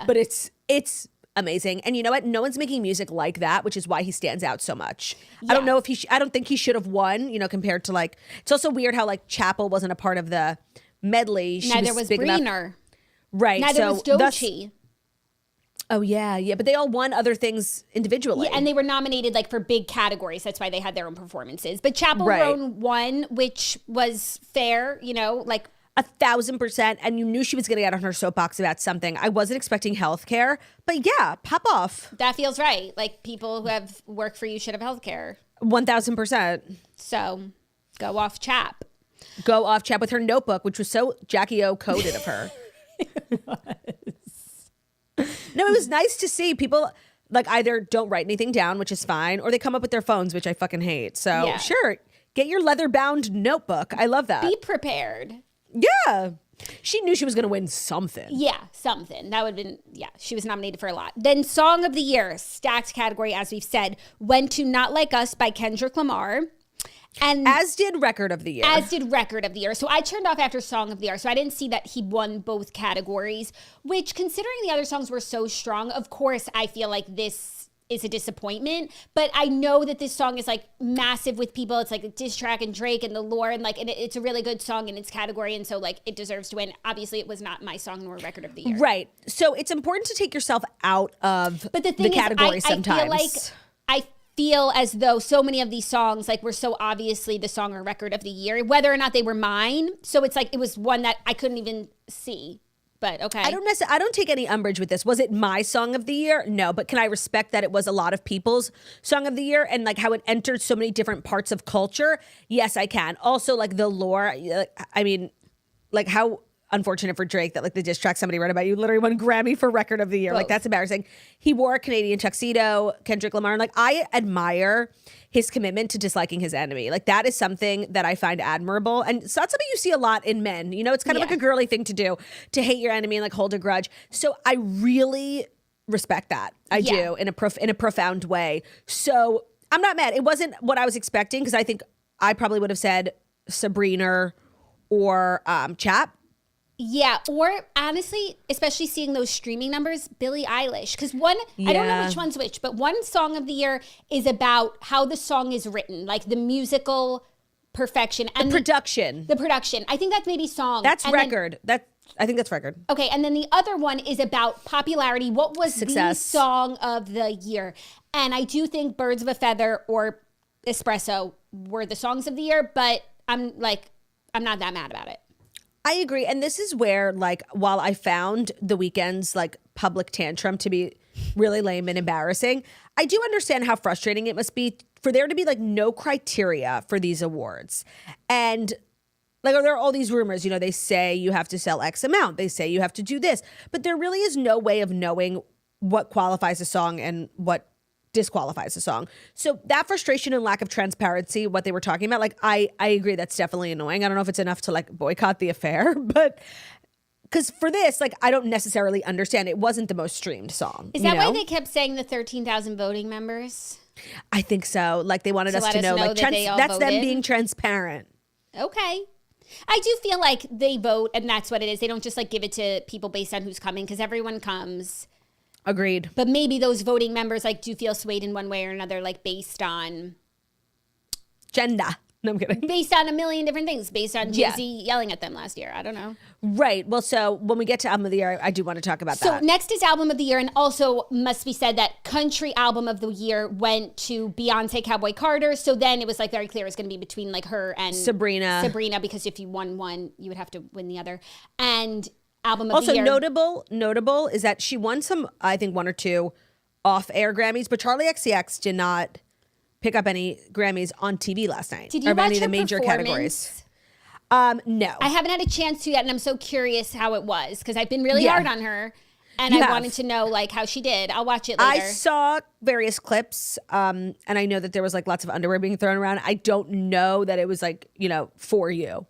[SPEAKER 1] But it's amazing. And you know what? No one's making music like that, which is why he stands out so much. Yeah. I don't know if I don't think he should have won, you know, compared to like, it's also weird how like Chapel wasn't a part of the medley.
[SPEAKER 2] Neither was Breener.
[SPEAKER 1] Right.
[SPEAKER 2] Neither was Doechii.
[SPEAKER 1] Oh, yeah. But they all won other things individually.
[SPEAKER 2] Yeah, and they were nominated like for big categories. That's why they had their own performances. But Chapel Roan won, which was fair, you know, like
[SPEAKER 1] 1,000%. And you knew she was going to get on her soapbox about something. I wasn't expecting healthcare, but yeah, pop off.
[SPEAKER 2] That feels right. Like people who have work for you should have healthcare.
[SPEAKER 1] 1,000%.
[SPEAKER 2] So go off, Chap.
[SPEAKER 1] go off chat with her notebook, which was so Jackie O coded of her. No, it was nice to see people like either don't write anything down, which is fine, or they come up with their phones, which I fucking hate. So
[SPEAKER 2] Yeah.
[SPEAKER 1] sure, get your leather bound notebook. I love that.
[SPEAKER 2] Be prepared.
[SPEAKER 1] Yeah. She knew she was going to win something.
[SPEAKER 2] Yeah, something. That would have been, yeah, she was nominated for a lot. Then Song of the Year, stacked category, as we've said, went to Not Like Us by Kendrick Lamar. And
[SPEAKER 1] As did Record of the Year.
[SPEAKER 2] as did Record of the Year. So I turned off after Song of the Year. So I didn't see that he won both categories, which considering the other songs were so strong, of course, I feel like this is a disappointment. But I know that this song is like massive with people. It's like a diss track and Drake and the lore and like, and it's a really good song in its category. And so like it deserves to win. Obviously it was not my song nor Record of the Year.
[SPEAKER 1] Right. So it's important to take yourself out of
[SPEAKER 2] But the thing
[SPEAKER 1] category
[SPEAKER 2] is,
[SPEAKER 1] sometimes.
[SPEAKER 2] I feel as though so many of these songs like were so obviously the song or Record of the Year, whether or not they were mine. So it's like it was one that I couldn't even see. But okay.
[SPEAKER 1] I don't take any umbrage with this. Was it my song of the year? No, but can I respect that it was a lot of people's song of the year and like how it entered so many different parts of culture? Yes, I can. Also, like the lore. I mean, like how unfortunate for Drake that like the diss track somebody read about you literally won Grammy for Record of the Year.
[SPEAKER 2] Both.
[SPEAKER 1] Like that's embarrassing. He wore a Canadian tuxedo, Kendrick Lamar. And like I admire his commitment to disliking his enemy. Like that is something that I find admirable. And it's not something you see a lot in men. You know, it's kind of like a girly thing to do, to hate your enemy and like hold a grudge. So I really respect that. I do in a profound way. So I'm not mad. It wasn't what I was expecting because I think I probably would have said Sabrina or Chap.
[SPEAKER 2] Yeah, or honestly, especially seeing those streaming numbers, Billie Eilish. Because one, I don't know which one's which, but one Song of the Year is about how the song is written, like the musical perfection and
[SPEAKER 1] The production.
[SPEAKER 2] The production. I think that's maybe song.
[SPEAKER 1] That's
[SPEAKER 2] And
[SPEAKER 1] Record. I think that's Record.
[SPEAKER 2] Okay, and then the other one is about popularity. What was
[SPEAKER 1] Success.
[SPEAKER 2] the song of the year? And I do think Birds of a Feather or Espresso were the songs of the year, but I'm not that mad about it.
[SPEAKER 1] I agree. And this is where, like, while I found The Weeknd's, like, public tantrum to be really lame and embarrassing, I do understand how frustrating it must be for there to be, like, no criteria for these awards. And, like, there are all these rumors, you know, they say you have to sell X amount. They say you have to do this. But there really is no way of knowing what qualifies a song and what disqualifies a song. So that frustration and lack of transparency, what they were talking about, like I agree that's definitely annoying. I don't know if it's enough to like boycott the affair, but because for this, like I don't necessarily understand. It wasn't the most streamed song.
[SPEAKER 2] Is that why they kept saying the 13,000 voting members?
[SPEAKER 1] I think so. Like they wanted us
[SPEAKER 2] let
[SPEAKER 1] to
[SPEAKER 2] us
[SPEAKER 1] know,
[SPEAKER 2] know
[SPEAKER 1] like
[SPEAKER 2] that they all
[SPEAKER 1] that's them
[SPEAKER 2] voted?
[SPEAKER 1] being transparent.
[SPEAKER 2] Okay. I do feel like they vote and that's what it is. They don't just like give it to people based on who's coming because everyone comes.
[SPEAKER 1] Agreed.
[SPEAKER 2] But maybe those voting members like do feel swayed in one way or another, like based on
[SPEAKER 1] Gender. No, I'm kidding.
[SPEAKER 2] based on a million different things, based on Jay-Z yelling at them last year. I don't know.
[SPEAKER 1] Right. Well, so when we get to album of the year, I do want to talk about
[SPEAKER 2] So
[SPEAKER 1] that.
[SPEAKER 2] next is album of the year, and also must be said that country album of the year went to Beyonce, Cowboy Carter. So then it was like very clear it was going to be between like her and
[SPEAKER 1] Sabrina,
[SPEAKER 2] because if you won one, you would have to win the other. And album of
[SPEAKER 1] also
[SPEAKER 2] the year.
[SPEAKER 1] notable is that she won some, I think, one or two off-air Grammys, but Charlie XCX did not pick up any Grammys on TV last night.
[SPEAKER 2] Did you
[SPEAKER 1] or
[SPEAKER 2] watch
[SPEAKER 1] any of
[SPEAKER 2] her
[SPEAKER 1] the major
[SPEAKER 2] performance?
[SPEAKER 1] categories? No.
[SPEAKER 2] I haven't had a chance to yet, and I'm so curious how it was because I've been really hard on her, and
[SPEAKER 1] You
[SPEAKER 2] I
[SPEAKER 1] have.
[SPEAKER 2] wanted to know like how she did. I'll watch it later.
[SPEAKER 1] I saw various clips, and I know that there was like lots of underwear being thrown around. I don't know that it was like, you know, for you.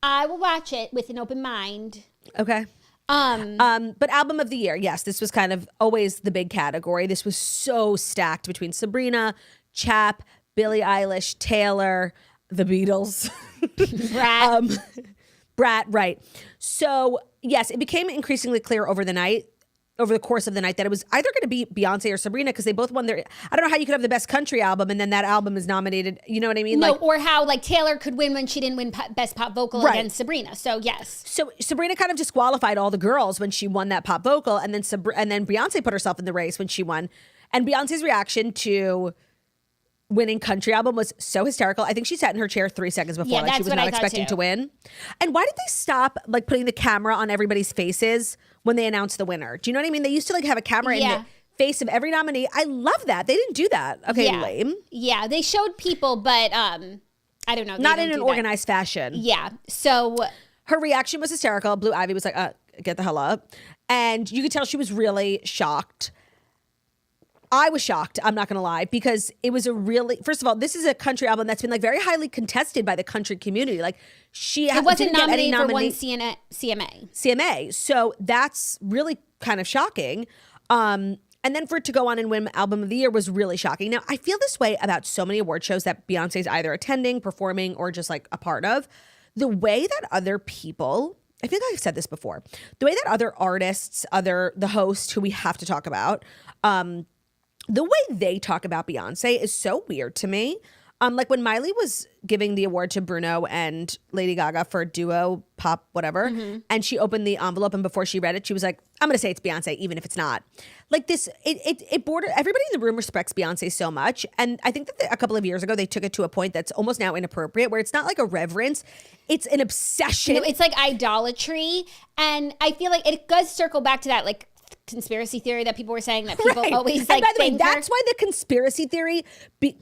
[SPEAKER 2] I will watch it with an open mind.
[SPEAKER 1] Okay. But album of the year, yes, this was kind of always the big category. This was so stacked between Sabrina, Chap, Billie Eilish, Taylor, the Beatles,
[SPEAKER 2] Brat.
[SPEAKER 1] Brat, right. So yes, it became increasingly clear over the course of the night that it was either going to be Beyonce or Sabrina because they both won their, I don't know how you could have the best country album and then that album is nominated. You know what I mean?
[SPEAKER 2] No,
[SPEAKER 1] Like,
[SPEAKER 2] or how like Taylor could win when she didn't win best pop vocal
[SPEAKER 1] Right.
[SPEAKER 2] against Sabrina. So yes.
[SPEAKER 1] so Sabrina kind of disqualified all the girls when she won that pop vocal, and then Beyonce put herself in the race when she won. And Beyonce's reaction to winning country album was so hysterical. I think she sat in her chair 3 seconds before,
[SPEAKER 2] Yeah,
[SPEAKER 1] like she
[SPEAKER 2] that's
[SPEAKER 1] was
[SPEAKER 2] what
[SPEAKER 1] not
[SPEAKER 2] I thought
[SPEAKER 1] expecting
[SPEAKER 2] too.
[SPEAKER 1] to win. And why did they stop like putting the camera on everybody's faces when they announced the winner? Do you know what I mean? They used to like have a camera in
[SPEAKER 2] Yeah.
[SPEAKER 1] the face of every nominee. I love that. They didn't do that. Okay,
[SPEAKER 2] Yeah.
[SPEAKER 1] lame.
[SPEAKER 2] Yeah, they showed people, but I don't know.
[SPEAKER 1] Not in an organized fashion.
[SPEAKER 2] Yeah. So
[SPEAKER 1] her reaction was hysterical. Blue Ivy was like, get the hell up. And you could tell she was really shocked. I was shocked, I'm not going to lie, because it was first of all, this is a country album that's been like very highly contested by the country community. Like
[SPEAKER 2] it wasn't nominated for one CMA.
[SPEAKER 1] CMA. So that's really kind of shocking. And then for it to go on and win Album of the Year was really shocking. Now, I feel this way about so many award shows that Beyonce's either attending, performing, or just like a part of. The way that other people, I feel like I've said this before, the way that other artists, the host who we have to talk about, the way they talk about Beyonce is so weird to me. Like when Miley was giving the award to Bruno and Lady Gaga for duo, pop, whatever, and she opened the envelope and before she read it, she was like, I'm going to say it's Beyonce, even if it's not. Like this, it bordered, everybody in the room respects Beyonce so much. And I think that a couple of years ago, they took it to a point that's almost now inappropriate, where it's not like a reverence, it's an obsession.
[SPEAKER 2] No, it's like idolatry. And I feel like it does circle back to that, like, conspiracy theory that people were saying that people always like.
[SPEAKER 1] And by the way, that's why the conspiracy theory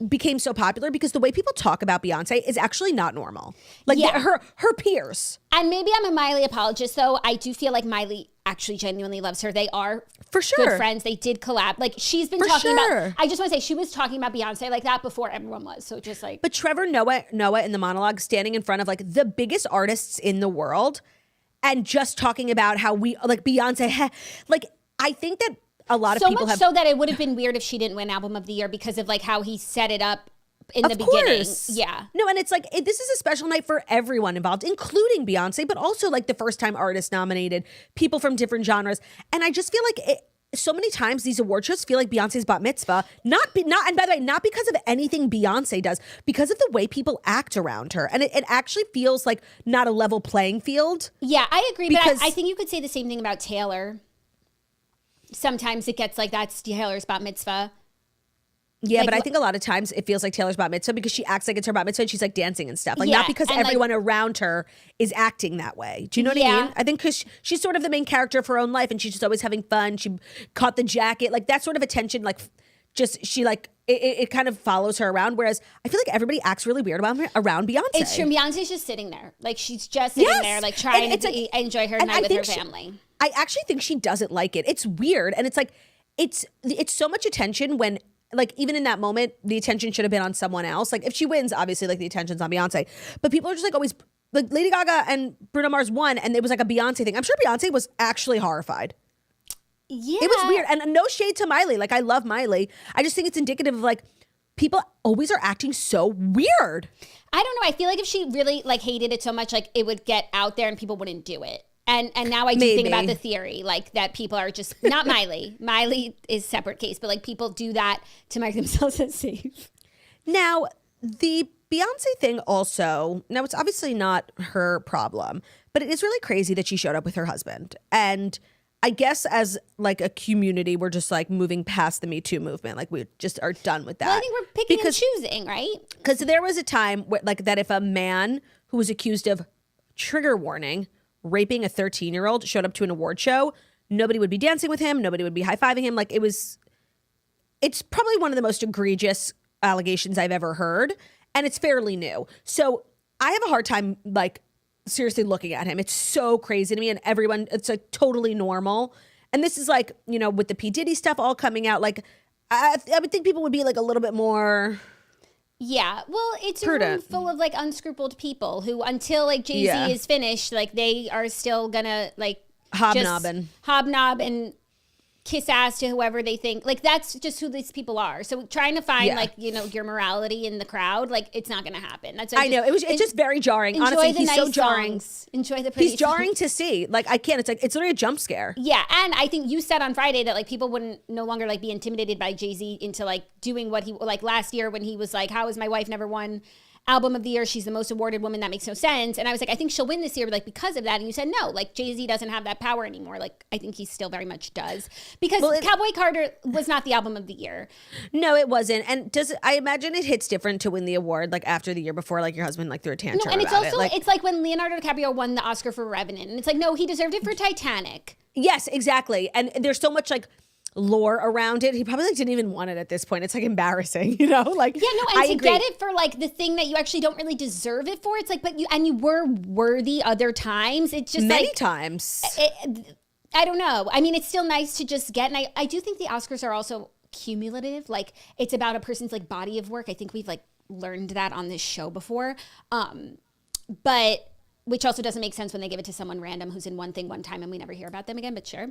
[SPEAKER 1] became so popular, because the way people talk about Beyonce is actually not normal. Like her peers.
[SPEAKER 2] And maybe I'm a Miley apologist, though. I do feel like Miley actually genuinely loves her. They are
[SPEAKER 1] for sure
[SPEAKER 2] good friends. They did collab. Like she's been talking about. I just want to say she was talking about Beyonce like that before everyone was. So just like.
[SPEAKER 1] But Trevor Noah in the monologue, standing in front of like the biggest artists in the world, and just talking about how we like Beyonce, like. I think that a lot of people have...
[SPEAKER 2] So that it would have been weird if she didn't win Album of the Year because of like how he set it up in the beginning. Yeah.
[SPEAKER 1] No, and it's like, this is a special night for everyone involved, including Beyonce, but also like the first time artists nominated, people from different genres. And I just feel like so many times these award shows feel like Beyonce's bat mitzvah, and by the way, not because of anything Beyonce does, because of the way people act around her. And it actually feels like not a level playing field.
[SPEAKER 2] Yeah, I agree. But I think you could say the same thing about Taylor. Sometimes it gets like that's Taylor's bat mitzvah.
[SPEAKER 1] Yeah, like, but I think a lot of times it feels like Taylor's bat mitzvah because she acts like it's her bat mitzvah and she's like dancing and stuff. Like not because everyone around her is acting that way. Do you know what I mean? I think because she's sort of the main character of her own life and she's just always having fun. She caught the jacket. Like that sort of attention, like just she like it kind of follows her around. Whereas I feel like everybody acts really weird around Beyonce. It's
[SPEAKER 2] true. Beyonce's just sitting there. Like she's just sitting there like trying to enjoy her night with her family.
[SPEAKER 1] I actually think she doesn't like it. It's weird. And it's like, it's so much attention when, like, even in that moment, the attention should have been on someone else. Like, if she wins, obviously, like, the attention's on Beyonce. But people are just, like, always, like, Lady Gaga and Bruno Mars won, and it was, like, a Beyonce thing. I'm sure Beyonce was actually horrified.
[SPEAKER 2] Yeah.
[SPEAKER 1] It was weird. And no shade to Miley. Like, I love Miley. I just think it's indicative of, like, people always are acting so weird.
[SPEAKER 2] I don't know. I feel like if she really, like, hated it so much, like, it would get out there and people wouldn't do it. And now I do think about the theory, like that people are just, not Miley. Miley is a separate case, but like people do that to make themselves safe.
[SPEAKER 1] Now, the Beyonce thing also, now it's obviously not her problem, but it is really crazy that she showed up with her husband. And I guess as like a community, we're just like moving past the Me Too movement. Like we just are done with that.
[SPEAKER 2] Well, I think we're picking and choosing, right?
[SPEAKER 1] Because there was a time where, like that if a man who was accused of, trigger warning, raping a 13-year-old showed up to an award show, nobody would be dancing with him, nobody would be high-fiving him. Like it's probably one of the most egregious allegations I've ever heard, and it's fairly new. So I have a hard time like seriously looking at him. It's so crazy to me, and everyone, it's like totally normal. And this is like, you know, with the P. Diddy stuff all coming out, like I would think people would be like a little bit more...
[SPEAKER 2] Yeah, well, it's a
[SPEAKER 1] prudent.
[SPEAKER 2] room full of like unscrupuled people who, until like Jay-Z is finished, like they are still gonna like
[SPEAKER 1] hobnob
[SPEAKER 2] and kiss ass to whoever they think. Like that's just who these people are. So trying to find like, you know, your morality in the crowd, like it's not gonna happen. That's
[SPEAKER 1] I know. It's just very jarring. Honestly, he's so jarring.
[SPEAKER 2] Enjoy the pretty
[SPEAKER 1] He's jarring to see. Like I can't. It's like it's literally a jump scare.
[SPEAKER 2] Yeah, and I think you said on Friday that like people wouldn't no longer like be intimidated by Jay-Z into like doing what he like last year when he was like, "How has my wife never won Album of the Year? She's the most awarded woman. That makes no sense." And I was like, I think she'll win this year, like because of that. And you said no, like Jay-Z doesn't have that power anymore. Like I think he still very much does, because Cowboy Carter was not the Album of the Year.
[SPEAKER 1] No, it wasn't. And I imagine it hits different to win the award like after the year before, like your husband like threw a tantrum.
[SPEAKER 2] No, and it's also
[SPEAKER 1] like,
[SPEAKER 2] it's like when Leonardo DiCaprio won the Oscar for Revenant, and it's like no, he deserved it for Titanic.
[SPEAKER 1] Yes, exactly. And there's so much like lore around it. He probably like didn't even want it at this point. It's like embarrassing, you know? Like,
[SPEAKER 2] yeah, no, and to get it for like the thing that you actually don't really deserve it for, it's like, but you were worthy other times. It's just
[SPEAKER 1] many
[SPEAKER 2] like,
[SPEAKER 1] times.
[SPEAKER 2] I don't know. I mean, it's still nice to just get, and I do think the Oscars are also cumulative. Like, it's about a person's like body of work. I think we've like learned that on this show before. But which also doesn't make sense when they give it to someone random who's in one thing one time and we never hear about them again, but sure.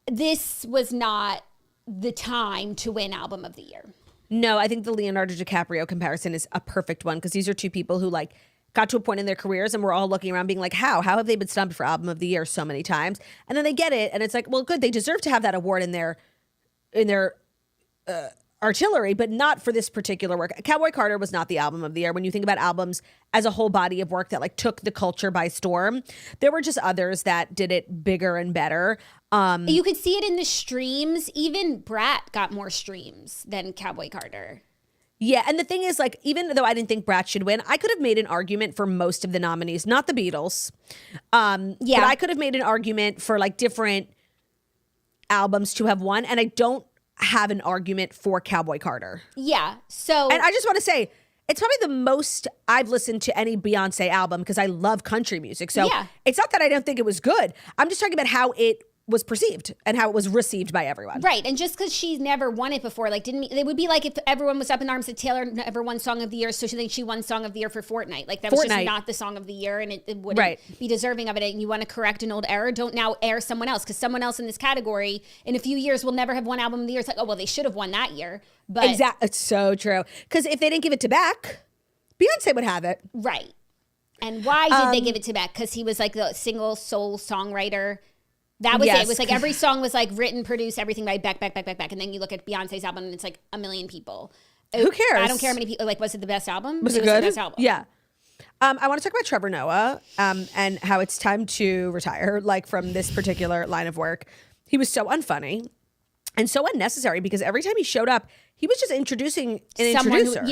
[SPEAKER 2] This was not the time to win Album of the Year.
[SPEAKER 1] No, I think the Leonardo DiCaprio comparison is a perfect one because these are two people who like got to a point in their careers and we're all looking around being like, how have they been snubbed for Album of the Year so many times? And then they get it and it's like, well, good, they deserve to have that award in their artillery, but not for this particular work. Cowboy Carter was not the Album of the Year. When you think about albums as a whole body of work that like took the culture by storm, there were just others that did it bigger and better.
[SPEAKER 2] You could see it in the streams. Even Brat got more streams than Cowboy Carter.
[SPEAKER 1] Yeah, and the thing is, like, even though I didn't think Brat should win, I could have made an argument for most of the nominees, not the Beatles. But I could have made an argument for like different albums to have won, and I don't have an argument for Cowboy Carter.
[SPEAKER 2] Yeah, so...
[SPEAKER 1] And I just want to say, it's probably the most I've listened to any Beyonce album because I love country music. So it's not that I don't think it was good. I'm just talking about how it was perceived and how it was received by everyone.
[SPEAKER 2] Right. And just because she's never won it before, like, it would be like if everyone was up in arms that Taylor never won Song of the Year, so she won Song of the Year for Fortnite. Like, that was just not the Song of the Year, and it wouldn't be deserving of it. And you want to correct an old error, don't now air someone else, because someone else in this category in a few years will never have won Album of the Year. It's like, oh, well, they should have won that year. But
[SPEAKER 1] exactly. It's so true. Because if they didn't give it to Beck, Beyonce would have it.
[SPEAKER 2] Right. And why did they give it to Beck? Because he was like the single soul songwriter. That was it. It was like every song was like written, produced, everything by Beck. And then you look at Beyonce's album and it's like a million people.
[SPEAKER 1] Who cares?
[SPEAKER 2] I don't care how many people. Like, was it the best album?
[SPEAKER 1] Was it good?
[SPEAKER 2] The best album.
[SPEAKER 1] Yeah. I want to talk about Trevor Noah and how it's time to retire, like from this particular line of work. He was so unfunny and so unnecessary because every time he showed up, he was just introducing an introducer.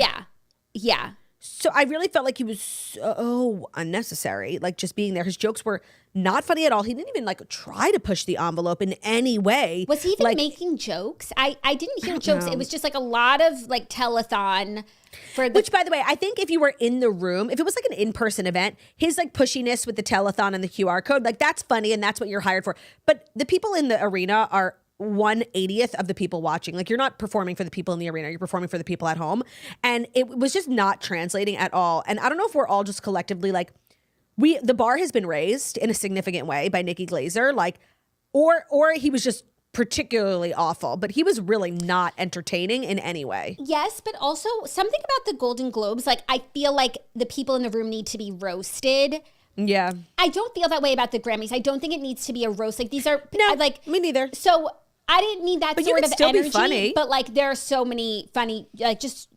[SPEAKER 2] Yeah.
[SPEAKER 1] So I really felt like he was so unnecessary, like just being there. His jokes were not funny at all. He didn't even like try to push the envelope in any way.
[SPEAKER 2] Was he even making jokes? I didn't hear jokes. It was just like a lot of like telethon. Which, by the way, I think if you were in the room, if it was like an in-person event, his like pushiness with the telethon and the QR code, like that's funny and that's what you're hired for. But the people in the arena are 1/80th of the people watching. Like, you're not performing for the people in the arena, you're performing for the people at home. And it was just not translating at all. And I don't know if we're all just collectively like, the bar has been raised in a significant way by Nikki Glaser, like, or he was just particularly awful, but he was really not entertaining in any way. Yes, but also something about the Golden Globes, like, I feel like the people in the room need to be roasted.
[SPEAKER 1] Yeah.
[SPEAKER 2] I don't feel that way about the Grammys. I don't think it needs to be a roast. Like, these are
[SPEAKER 1] me neither.
[SPEAKER 2] So I didn't need that sort of
[SPEAKER 1] still
[SPEAKER 2] energy.
[SPEAKER 1] Be funny.
[SPEAKER 2] But like, there are so many funny, like, just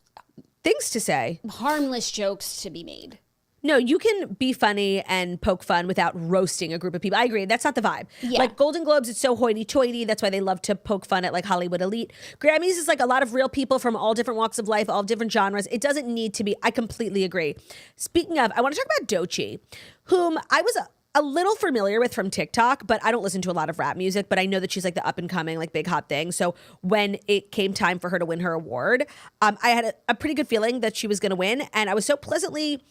[SPEAKER 1] things to say,
[SPEAKER 2] harmless jokes to be made.
[SPEAKER 1] No, you can be funny and poke fun without roasting a group of people. I agree. That's not the vibe. Yeah. Like Golden Globes, it's so hoity-toity. That's why they love to poke fun at like Hollywood elite. Grammys is like a lot of real people from all different walks of life, all different genres. It doesn't need to be. I completely agree. Speaking of, I want to talk about Doechii, whom I was a little familiar with from TikTok, but I don't listen to a lot of rap music, but I know that she's like the up and coming, like big hot thing. So when it came time for her to win her award, I had a pretty good feeling that she was going to win. And I was so pleasantly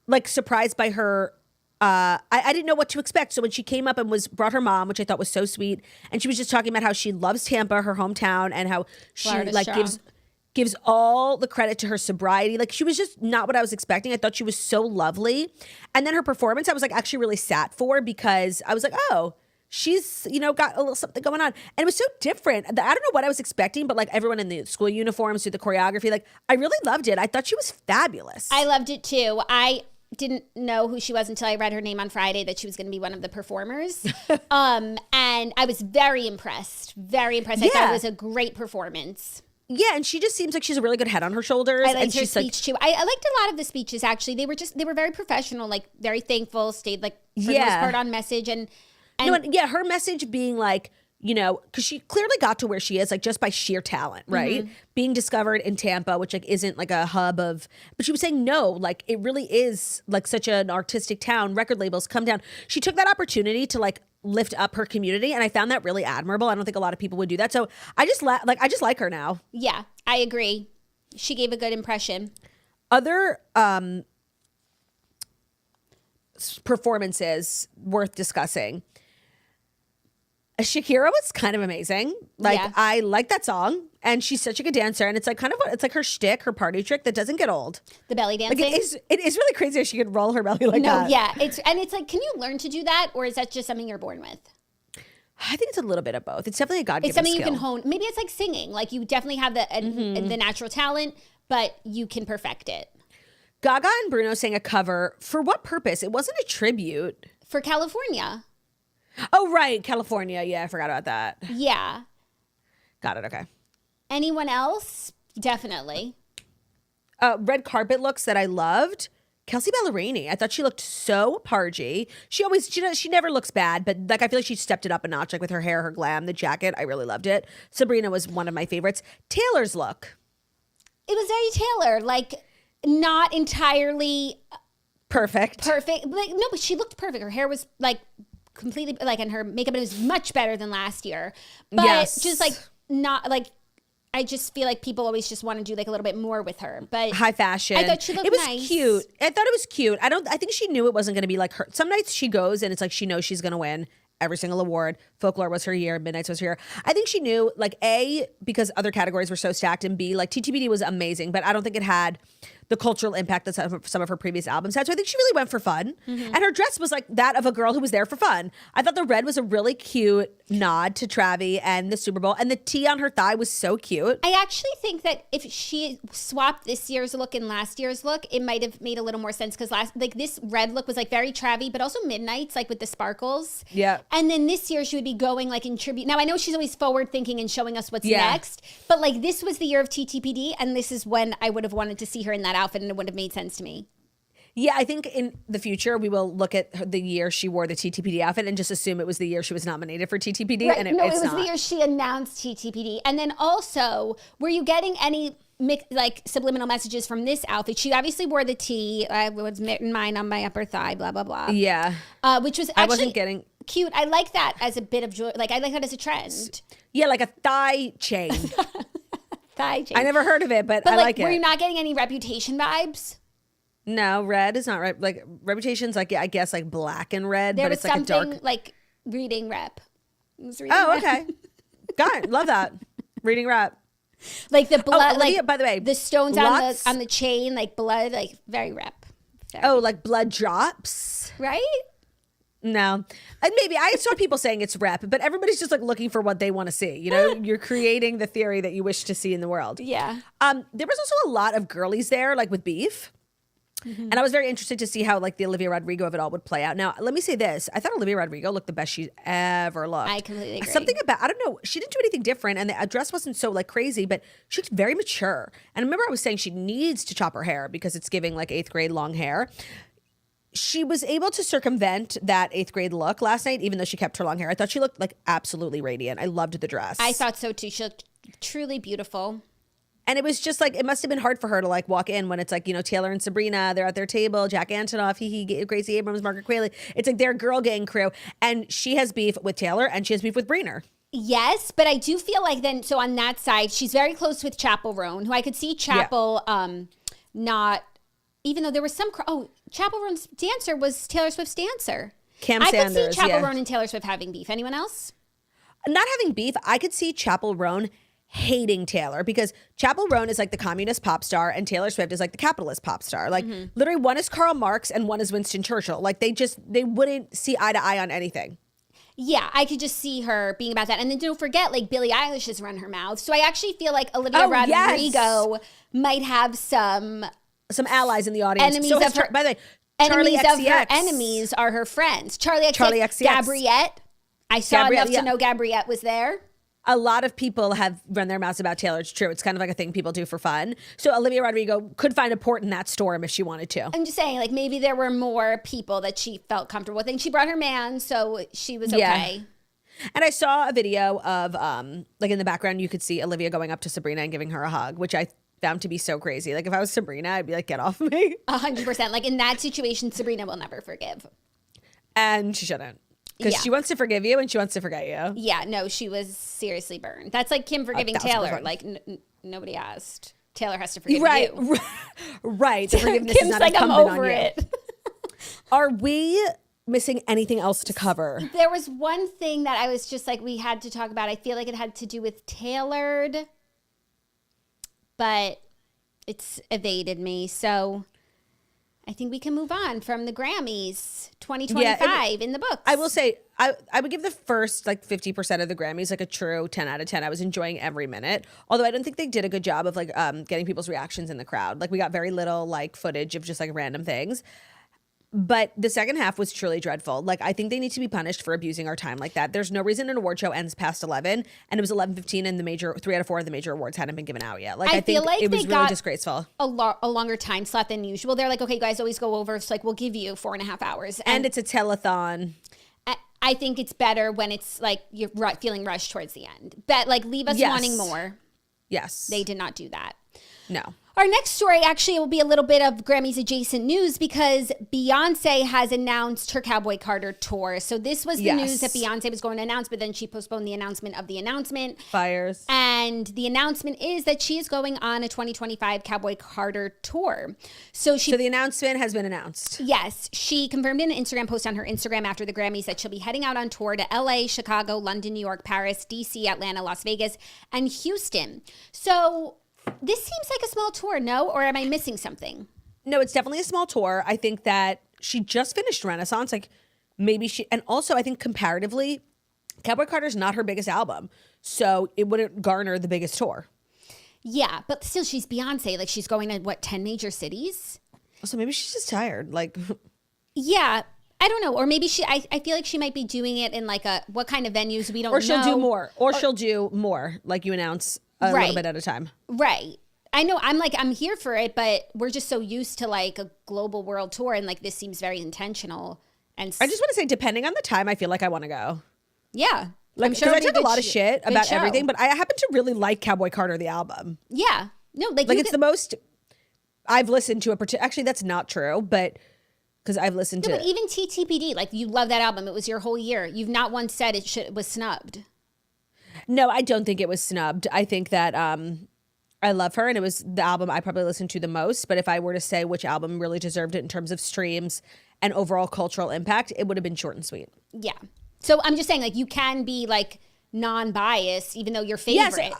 [SPEAKER 1] like surprised by her. I didn't know what to expect. So when she came up and brought her mom, which I thought was so sweet, and she was just talking about how she loves Tampa, her hometown, and how she like gives all the credit to her sobriety. Like, she was just not what I was expecting. I thought she was so lovely. And then her performance, I was like actually really sad for, because I was like, oh, she's, got a little something going on. And it was so different. I don't know what I was expecting, but like everyone in the school uniforms, through the choreography, like I really loved it. I thought she was fabulous.
[SPEAKER 2] I loved it too. I didn't know who she was until I read her name on Friday, that she was going to be one of the performers. And I was very impressed. Very impressed. I thought it was a great performance.
[SPEAKER 1] Yeah, and she just seems like she's a really good head on her shoulders.
[SPEAKER 2] I liked her speech too. I liked a lot of the speeches, actually. They were very professional, like very thankful, stayed like for the most part on message. And
[SPEAKER 1] her message being like, you know, because she clearly got to where she is, like just by sheer talent, right? Being discovered in Tampa, which like isn't like a hub of, but she was saying no, like it really is like such an artistic town. Record labels come down. She took that opportunity to like lift up her community, and I found that really admirable. I don't think a lot of people would do that. So I just like her now.
[SPEAKER 2] Yeah, I agree. She gave a good impression.
[SPEAKER 1] Other performances worth discussing. Shakira was kind of amazing. Like I like that song, and she's such a good dancer. And it's like it's like her shtick, her party trick that doesn't get old.
[SPEAKER 2] The belly dancing.
[SPEAKER 1] Like it is really crazy how she could roll her belly like that.
[SPEAKER 2] No, yeah, it's like, can you learn to do that, or is that just something you're born with?
[SPEAKER 1] I think it's a little bit of both. It's definitely a God-given
[SPEAKER 2] It's something
[SPEAKER 1] skill.
[SPEAKER 2] you can hone. Maybe it's like singing. Like you definitely have the natural talent, but you can perfect it.
[SPEAKER 1] Gaga and Bruno sang a cover. For what purpose? It wasn't a tribute.
[SPEAKER 2] For California.
[SPEAKER 1] Oh, right. California. Yeah, I forgot about that.
[SPEAKER 2] Yeah.
[SPEAKER 1] Got it. Okay.
[SPEAKER 2] Anyone else? Definitely.
[SPEAKER 1] Red carpet looks that I loved. Kelsey Ballerini. I thought she looked so pargy. She never looks bad, but like I feel like she stepped it up a notch, like with her hair, her glam, the jacket. I really loved it. Sabrina was one of my favorites. Taylor's look.
[SPEAKER 2] It was very Taylor, like not entirely
[SPEAKER 1] Perfect.
[SPEAKER 2] Like no, but she looked perfect. Her hair was like completely like, and her makeup, it was much better than last year. But just like not like, I just feel like people always just want to do like a little bit more with her. But
[SPEAKER 1] high fashion.
[SPEAKER 2] I thought she looked nice.
[SPEAKER 1] It was cute. I thought it was cute. I think she knew it wasn't going to be like her. Some nights she goes and it's like she knows she's going to win every single award. Folklore was her year. Midnight's was her year. I think she knew, like, A, because other categories were so stacked, and B, like TTPD was amazing, but I don't think it had the cultural impact that some of her previous albums had. So I think she really went for fun. And her dress was like that of a girl who was there for fun. I thought the red was a really cute nod to Travi and the Super Bowl. And the T on her thigh was so cute.
[SPEAKER 2] I actually think that if she swapped this year's look and last year's look, it might have made a little more sense, because this red look was like very Travi, but also Midnight's, like with the sparkles.
[SPEAKER 1] Yeah.
[SPEAKER 2] And then this year she would be going like in tribute. Now I know she's always forward thinking and showing us what's next, but like this was the year of TTPD, and this is when I would have wanted to see her in that outfit, and it would have made sense to me.
[SPEAKER 1] Yeah, I think in the future we will look at the year she wore the TTPD outfit and just assume it was the year she was nominated for TTPD.
[SPEAKER 2] Right.
[SPEAKER 1] And
[SPEAKER 2] it was
[SPEAKER 1] not.
[SPEAKER 2] the year she announced TTPD. And then also, were you getting any like subliminal messages from this outfit? She obviously wore the T. I was mitten mine on my upper thigh, blah, blah, blah.
[SPEAKER 1] Yeah.
[SPEAKER 2] Which was actually
[SPEAKER 1] I wasn't getting
[SPEAKER 2] cute. I like that as a bit of joy. Like I like that as a trend.
[SPEAKER 1] Yeah, like a thigh chain.
[SPEAKER 2] Thigh chain.
[SPEAKER 1] I never heard of it, but I like it.
[SPEAKER 2] Were you not getting any Reputation vibes?
[SPEAKER 1] No, red is not right. Like Reputation's like, I guess like black and red,
[SPEAKER 2] There
[SPEAKER 1] but
[SPEAKER 2] was
[SPEAKER 1] it's like a
[SPEAKER 2] something
[SPEAKER 1] dark.
[SPEAKER 2] like reading rep. It was reading
[SPEAKER 1] Oh,
[SPEAKER 2] rep.
[SPEAKER 1] okay. Got it. Love that. Reading rap.
[SPEAKER 2] Like the blood,
[SPEAKER 1] Olivia,
[SPEAKER 2] like
[SPEAKER 1] by the way,
[SPEAKER 2] the stones on the chain, like blood, like very rep. Very,
[SPEAKER 1] like blood drops.
[SPEAKER 2] right?
[SPEAKER 1] No. And maybe I saw people saying it's rep, but everybody's just like looking for what they want to see. You know, you're creating the theory that you wish to see in the world.
[SPEAKER 2] Yeah.
[SPEAKER 1] There was also a lot of girlies there, like with beef. And I was very interested to see how like the Olivia Rodrigo of it all would play out. Now, let me say this. I thought Olivia Rodrigo looked the best she's ever looked.
[SPEAKER 2] I completely agree.
[SPEAKER 1] Something about, I don't know, she didn't do anything different, and the dress wasn't so like crazy, but she looked very mature. And I remember I was saying she needs to chop her hair because it's giving like 8th grade long hair. She was able to circumvent that 8th grade look last night, even though she kept her long hair. I thought she looked like absolutely radiant. I loved the dress.
[SPEAKER 2] I thought so too. She looked truly beautiful.
[SPEAKER 1] And it was just like, it must have been hard for her to like walk in when it's like, you know, Taylor and Sabrina, they're at their table, Jack Antonoff, Gracie Abrams, Margaret Qualley. It's like their girl gang crew. And she has beef with Taylor and she has beef with Breener.
[SPEAKER 2] Yes, but I do feel like then, so on that side, she's very close with Chappell Roan, who I could see Chappell not, even though there was some, Chappell Roan's dancer was Taylor Swift's dancer.
[SPEAKER 1] Sanders,
[SPEAKER 2] I could see Chappell Roan and Taylor Swift having beef. Anyone else?
[SPEAKER 1] Not having beef, I could see Chappell Roan hating Taylor, because Chappell Roan is like the communist pop star and Taylor Swift is like the capitalist pop star. Like literally one is Karl Marx and one is Winston Churchill. Like they wouldn't see eye to eye on anything.
[SPEAKER 2] Yeah, I could just see her being about that. And then don't forget, like Billie Eilish has run her mouth. So I actually feel like Olivia Rodrigo might have some
[SPEAKER 1] allies in the audience.
[SPEAKER 2] Enemies
[SPEAKER 1] so
[SPEAKER 2] of her,
[SPEAKER 1] by the way, Charlie
[SPEAKER 2] enemies
[SPEAKER 1] XCX.
[SPEAKER 2] Of her enemies are her friends. Charlie XCX. Gabriette. I saw enough to know Gabriette was there.
[SPEAKER 1] A lot of people have run their mouths about Taylor. It's true. It's kind of like a thing people do for fun. So Olivia Rodrigo could find a port in that storm if she wanted to.
[SPEAKER 2] I'm just saying, like, maybe there were more people that she felt comfortable with. And she brought her man, so she was okay.
[SPEAKER 1] And I saw a video of like in the background you could see Olivia going up to Sabrina and giving her a hug, which I found to be so crazy. Like if I was Sabrina, I'd be like, get off me.
[SPEAKER 2] 100%. Like in that situation, Sabrina will never forgive.
[SPEAKER 1] And she shouldn't. Because she wants to forgive you and she wants to forget you.
[SPEAKER 2] Yeah, no, she was seriously burned. That's like Kim forgiving Taylor. Like nobody asked. Taylor has to forgive you.
[SPEAKER 1] Right. The forgiveness
[SPEAKER 2] Kim's
[SPEAKER 1] is not
[SPEAKER 2] like, I'm over it.
[SPEAKER 1] Are we missing anything else to cover?
[SPEAKER 2] There was one thing that I was just like, we had to talk about. I feel like it had to do with Tailored, but it's evaded me. So I think we can move on from the Grammys 2025 in the books.
[SPEAKER 1] I will say, I would give the first like 50% of the Grammys like a true 10 out of 10. I was enjoying every minute. Although I don't think they did a good job of like getting people's reactions in the crowd. Like we got very little like footage of just like random things. But the second half was truly dreadful. Like, I think they need to be punished for abusing our time like that. There's no reason an award show ends past 11, and it was 11:15, and the major 3 out of 4 of the major awards hadn't been given out yet. Like, I think
[SPEAKER 2] feel like
[SPEAKER 1] it was
[SPEAKER 2] they
[SPEAKER 1] really
[SPEAKER 2] got
[SPEAKER 1] disgraceful.
[SPEAKER 2] A longer time slot than usual. They're like, okay, you guys always go over. So like, we'll give you 4.5 hours.
[SPEAKER 1] And it's a telethon.
[SPEAKER 2] I think it's better when it's like you're feeling rushed towards the end. But like, leave us wanting more.
[SPEAKER 1] Yes.
[SPEAKER 2] They did not do that.
[SPEAKER 1] No.
[SPEAKER 2] Our next story actually will be a little bit of Grammys adjacent news because Beyonce has announced her Cowboy Carter tour. So this was the news that Beyonce was going to announce, but then she postponed the announcement of the announcement.
[SPEAKER 1] Fires.
[SPEAKER 2] And the announcement is that she is going on a 2025 Cowboy Carter tour. So
[SPEAKER 1] the announcement has been announced.
[SPEAKER 2] Yes. She confirmed in an Instagram post on her Instagram after the Grammys that she'll be heading out on tour to LA, Chicago, London, New York, Paris, DC, Atlanta, Las Vegas, and Houston. So this seems like a small tour, no? Or am I missing something?
[SPEAKER 1] No, it's definitely a small tour. I think that she just finished Renaissance. Like maybe and also I think comparatively, Cowboy Carter's not her biggest album. So it wouldn't garner the biggest tour.
[SPEAKER 2] Yeah, but still she's Beyonce. Like she's going to 10 major cities?
[SPEAKER 1] So maybe she's just tired. Like,
[SPEAKER 2] yeah, I don't know. Or maybe I feel like she might be doing it in like what kind of venues we don't know.
[SPEAKER 1] Or she'll do more. Or she'll do more. Like you announce a little bit at a time.
[SPEAKER 2] Right. I know I'm here for it, but we're just so used to like a global world tour and like this seems very intentional. And
[SPEAKER 1] I just want to say, depending on the time, I feel like I want to go.
[SPEAKER 2] Yeah.
[SPEAKER 1] Like, because I took a lot of shit about everything, but I happen to really like Cowboy Carter, the album.
[SPEAKER 2] Yeah. No, like
[SPEAKER 1] it's the most I've listened to actually, that's not true, but because I've listened to
[SPEAKER 2] but even TTPD, like you love that album. It was your whole year. You've not once said it was snubbed.
[SPEAKER 1] No, I don't think it was snubbed. I think that I love her, and it was the album I probably listened to the most. But if I were to say which album really deserved it in terms of streams and overall cultural impact, it would have been Short and Sweet.
[SPEAKER 2] Yeah. So I'm just saying, like, you can be like non-biased, even though your favorite.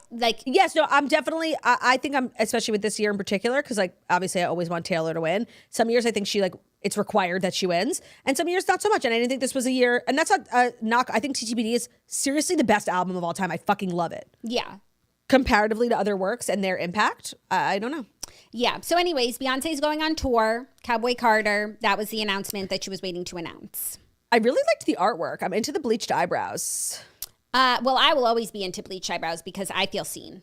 [SPEAKER 1] Yes, no, I'm definitely. I think I'm, especially with this year in particular, because like obviously I always want Taylor to win. Some years I think she like it's required that she wins, and some years not so much. And I didn't think this was a year, and that's not a knock. I think TTBD is seriously the best album of all time. I fucking love it.
[SPEAKER 2] Yeah.
[SPEAKER 1] Comparatively to other works and their impact, I don't know.
[SPEAKER 2] Yeah. So anyways, Beyonce's going on tour. Cowboy Carter. That was the announcement that she was waiting to announce.
[SPEAKER 1] I really liked the artwork. I'm into the bleached eyebrows.
[SPEAKER 2] Well, I will always be into bleached eyebrows because I feel seen.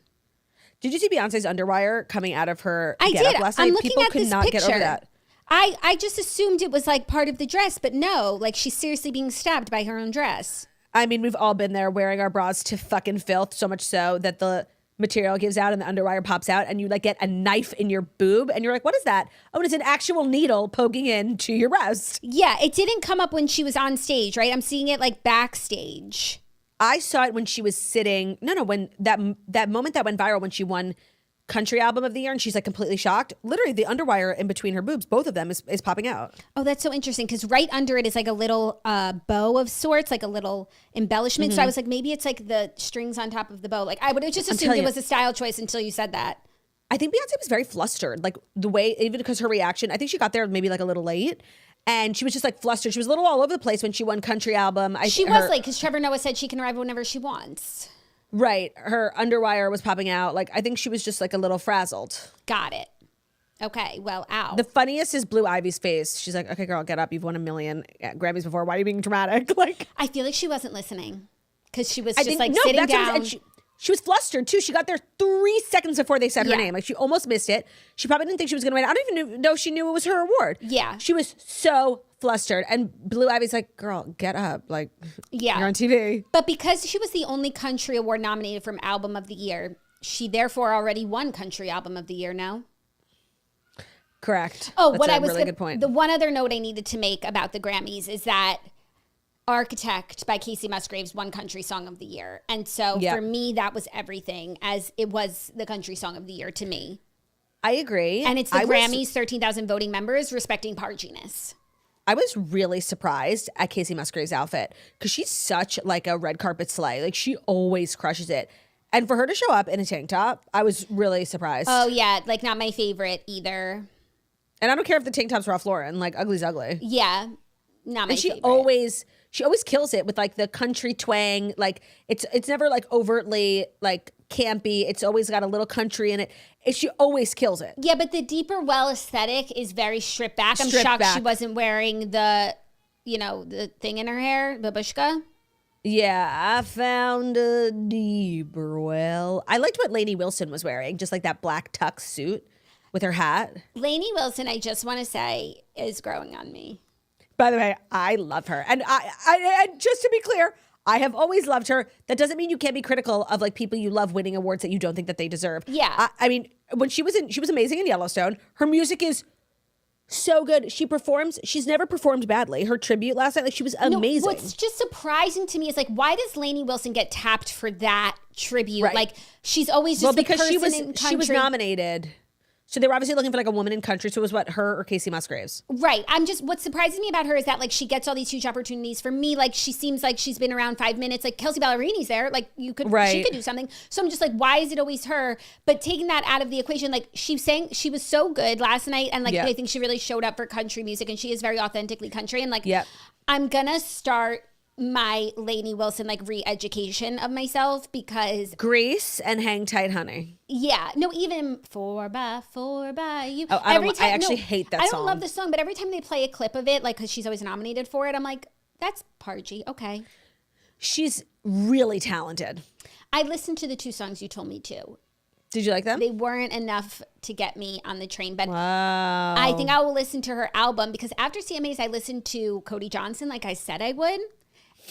[SPEAKER 1] Did you see Beyonce's underwire coming out of her
[SPEAKER 2] I
[SPEAKER 1] get-up
[SPEAKER 2] did.
[SPEAKER 1] last night?
[SPEAKER 2] I'm looking
[SPEAKER 1] People
[SPEAKER 2] at
[SPEAKER 1] could
[SPEAKER 2] this
[SPEAKER 1] not
[SPEAKER 2] picture.
[SPEAKER 1] get over that.
[SPEAKER 2] I just assumed it was like part of the dress, but no, like she's seriously being stabbed by her own dress.
[SPEAKER 1] I mean, we've all been there wearing our bras to fucking filth, so much so that the material gives out and the underwire pops out and you like get a knife in your boob and you're like, what is that? Oh, and it's an actual needle poking into your breast.
[SPEAKER 2] Yeah, it didn't come up when she was on stage, right? I'm seeing it like backstage.
[SPEAKER 1] I saw it when she was sitting. No, when that moment that went viral when she won Country Album of the Year and she's like completely shocked. Literally the underwire in between her boobs, both of them is popping out.
[SPEAKER 2] Oh, that's so interesting because right under it is like a little bow of sorts, like a little embellishment. Mm-hmm. So I was like, maybe it's like the strings on top of the bow. Like I would have just assumed it was a style choice until you said that.
[SPEAKER 1] I think Beyonce was very flustered. Like the way, even because her reaction, I think she got there maybe like a little late. And she was just like flustered. She was a little all over the place when she won Country Album.
[SPEAKER 2] She was late because Trevor Noah said she can arrive whenever she wants.
[SPEAKER 1] Right. Her underwire was popping out. Like, I think she was just like a little frazzled.
[SPEAKER 2] Got it. Okay. Well, ow.
[SPEAKER 1] The funniest is Blue Ivy's face. She's like, okay, girl, get up. You've won 1 million Grammys before. Why are you being dramatic? Like,
[SPEAKER 2] I feel like she wasn't listening because she was just sitting down.
[SPEAKER 1] She was flustered too. She got there 3 seconds before they said her name. Like she almost missed it. She probably didn't think she was going to win. I don't even know if she knew it was her award.
[SPEAKER 2] Yeah.
[SPEAKER 1] She was so flustered. And Blue Ivy's like, girl, get up. Like, you're on TV.
[SPEAKER 2] But because she was the only country award nominated from Album of the Year, she therefore already won Country Album of the Year now.
[SPEAKER 1] Correct.
[SPEAKER 2] Oh,
[SPEAKER 1] That's
[SPEAKER 2] what
[SPEAKER 1] a
[SPEAKER 2] I was
[SPEAKER 1] really good point.
[SPEAKER 2] The one other note I needed to make about the Grammys is that Architect by Casey Musgraves won Country Song of the Year. And so for me, that was everything, as it was the Country Song of the Year to me.
[SPEAKER 1] I agree.
[SPEAKER 2] And it's the Grammys, 13,000 voting members respecting parginess.
[SPEAKER 1] I was really surprised at Casey Musgrave's outfit because she's such like a red carpet slay. Like she always crushes it. And for her to show up in a tank top, I was really surprised.
[SPEAKER 2] Oh yeah, like not my favorite either.
[SPEAKER 1] And I don't care if the tank top's Ralph Lauren, like ugly's ugly.
[SPEAKER 2] Yeah, not my
[SPEAKER 1] and
[SPEAKER 2] favorite.
[SPEAKER 1] She always kills it with like the country twang. Like it's never like overtly like campy. It's always got a little country in it. She always kills it.
[SPEAKER 2] Yeah, but the Deeper Well aesthetic is very stripped back. I'm
[SPEAKER 1] Stripped
[SPEAKER 2] shocked
[SPEAKER 1] back.
[SPEAKER 2] she wasn't wearing the thing in her hair, babushka.
[SPEAKER 1] Yeah, I found a deeper well. I liked what Lainey Wilson was wearing, just like that black tux suit with her hat.
[SPEAKER 2] Lainey Wilson, I just want to say, is growing on me.
[SPEAKER 1] By the way, I love her. And I just to be clear, I have always loved her. That doesn't mean you can't be critical of like people you love winning awards that you don't think that they deserve.
[SPEAKER 2] Yeah.
[SPEAKER 1] I mean, when she was amazing in Yellowstone. Her music is so good. She performs. She's never performed badly. Her tribute last night, like she was amazing.
[SPEAKER 2] No, what's just surprising to me is like, why does Lainey Wilson get tapped for that tribute?
[SPEAKER 1] Right.
[SPEAKER 2] Like she's always just
[SPEAKER 1] because
[SPEAKER 2] the person in country.
[SPEAKER 1] she was nominated. So they were obviously looking for like a woman in country. So it was what, her or Casey Musgraves?
[SPEAKER 2] Right. What surprises me about her is that like she gets all these huge opportunities. For me, like she seems like she's been around 5 minutes. Like Kelsey Ballerini's there. Like she could do something. So I'm just like, why is it always her? But taking that out of the equation, like she was so good last night. And like I think she really showed up for country music, and she is very authentically country. And like I'm gonna start my Lainey Wilson like re-education of myself because
[SPEAKER 1] Grease and Hang Tight Honey.
[SPEAKER 2] Yeah, no, even 4x4 you.
[SPEAKER 1] Oh, I actually hate that song.
[SPEAKER 2] I don't love the song, but every time they play a clip of it, like because she's always nominated for it, I'm like, that's Pargy. Okay,
[SPEAKER 1] she's really talented.
[SPEAKER 2] I listened to the 2 songs you told me to.
[SPEAKER 1] Did you like them?
[SPEAKER 2] They weren't enough to get me on the train, but
[SPEAKER 1] wow.
[SPEAKER 2] I think I will listen to her album because after CMAs, I listened to Cody Johnson, like I said I would.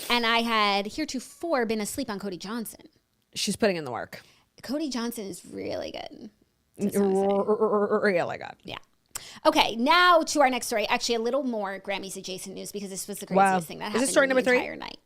[SPEAKER 2] And I had heretofore been asleep on Cody Johnson.
[SPEAKER 1] She's putting in the work.
[SPEAKER 2] Cody Johnson is really good.
[SPEAKER 1] Really good.
[SPEAKER 2] Yeah. Okay, now to our next story. Actually, a little more Grammys adjacent news because this was the craziest thing that happened.
[SPEAKER 1] Is this story number 3?
[SPEAKER 2] Entire night.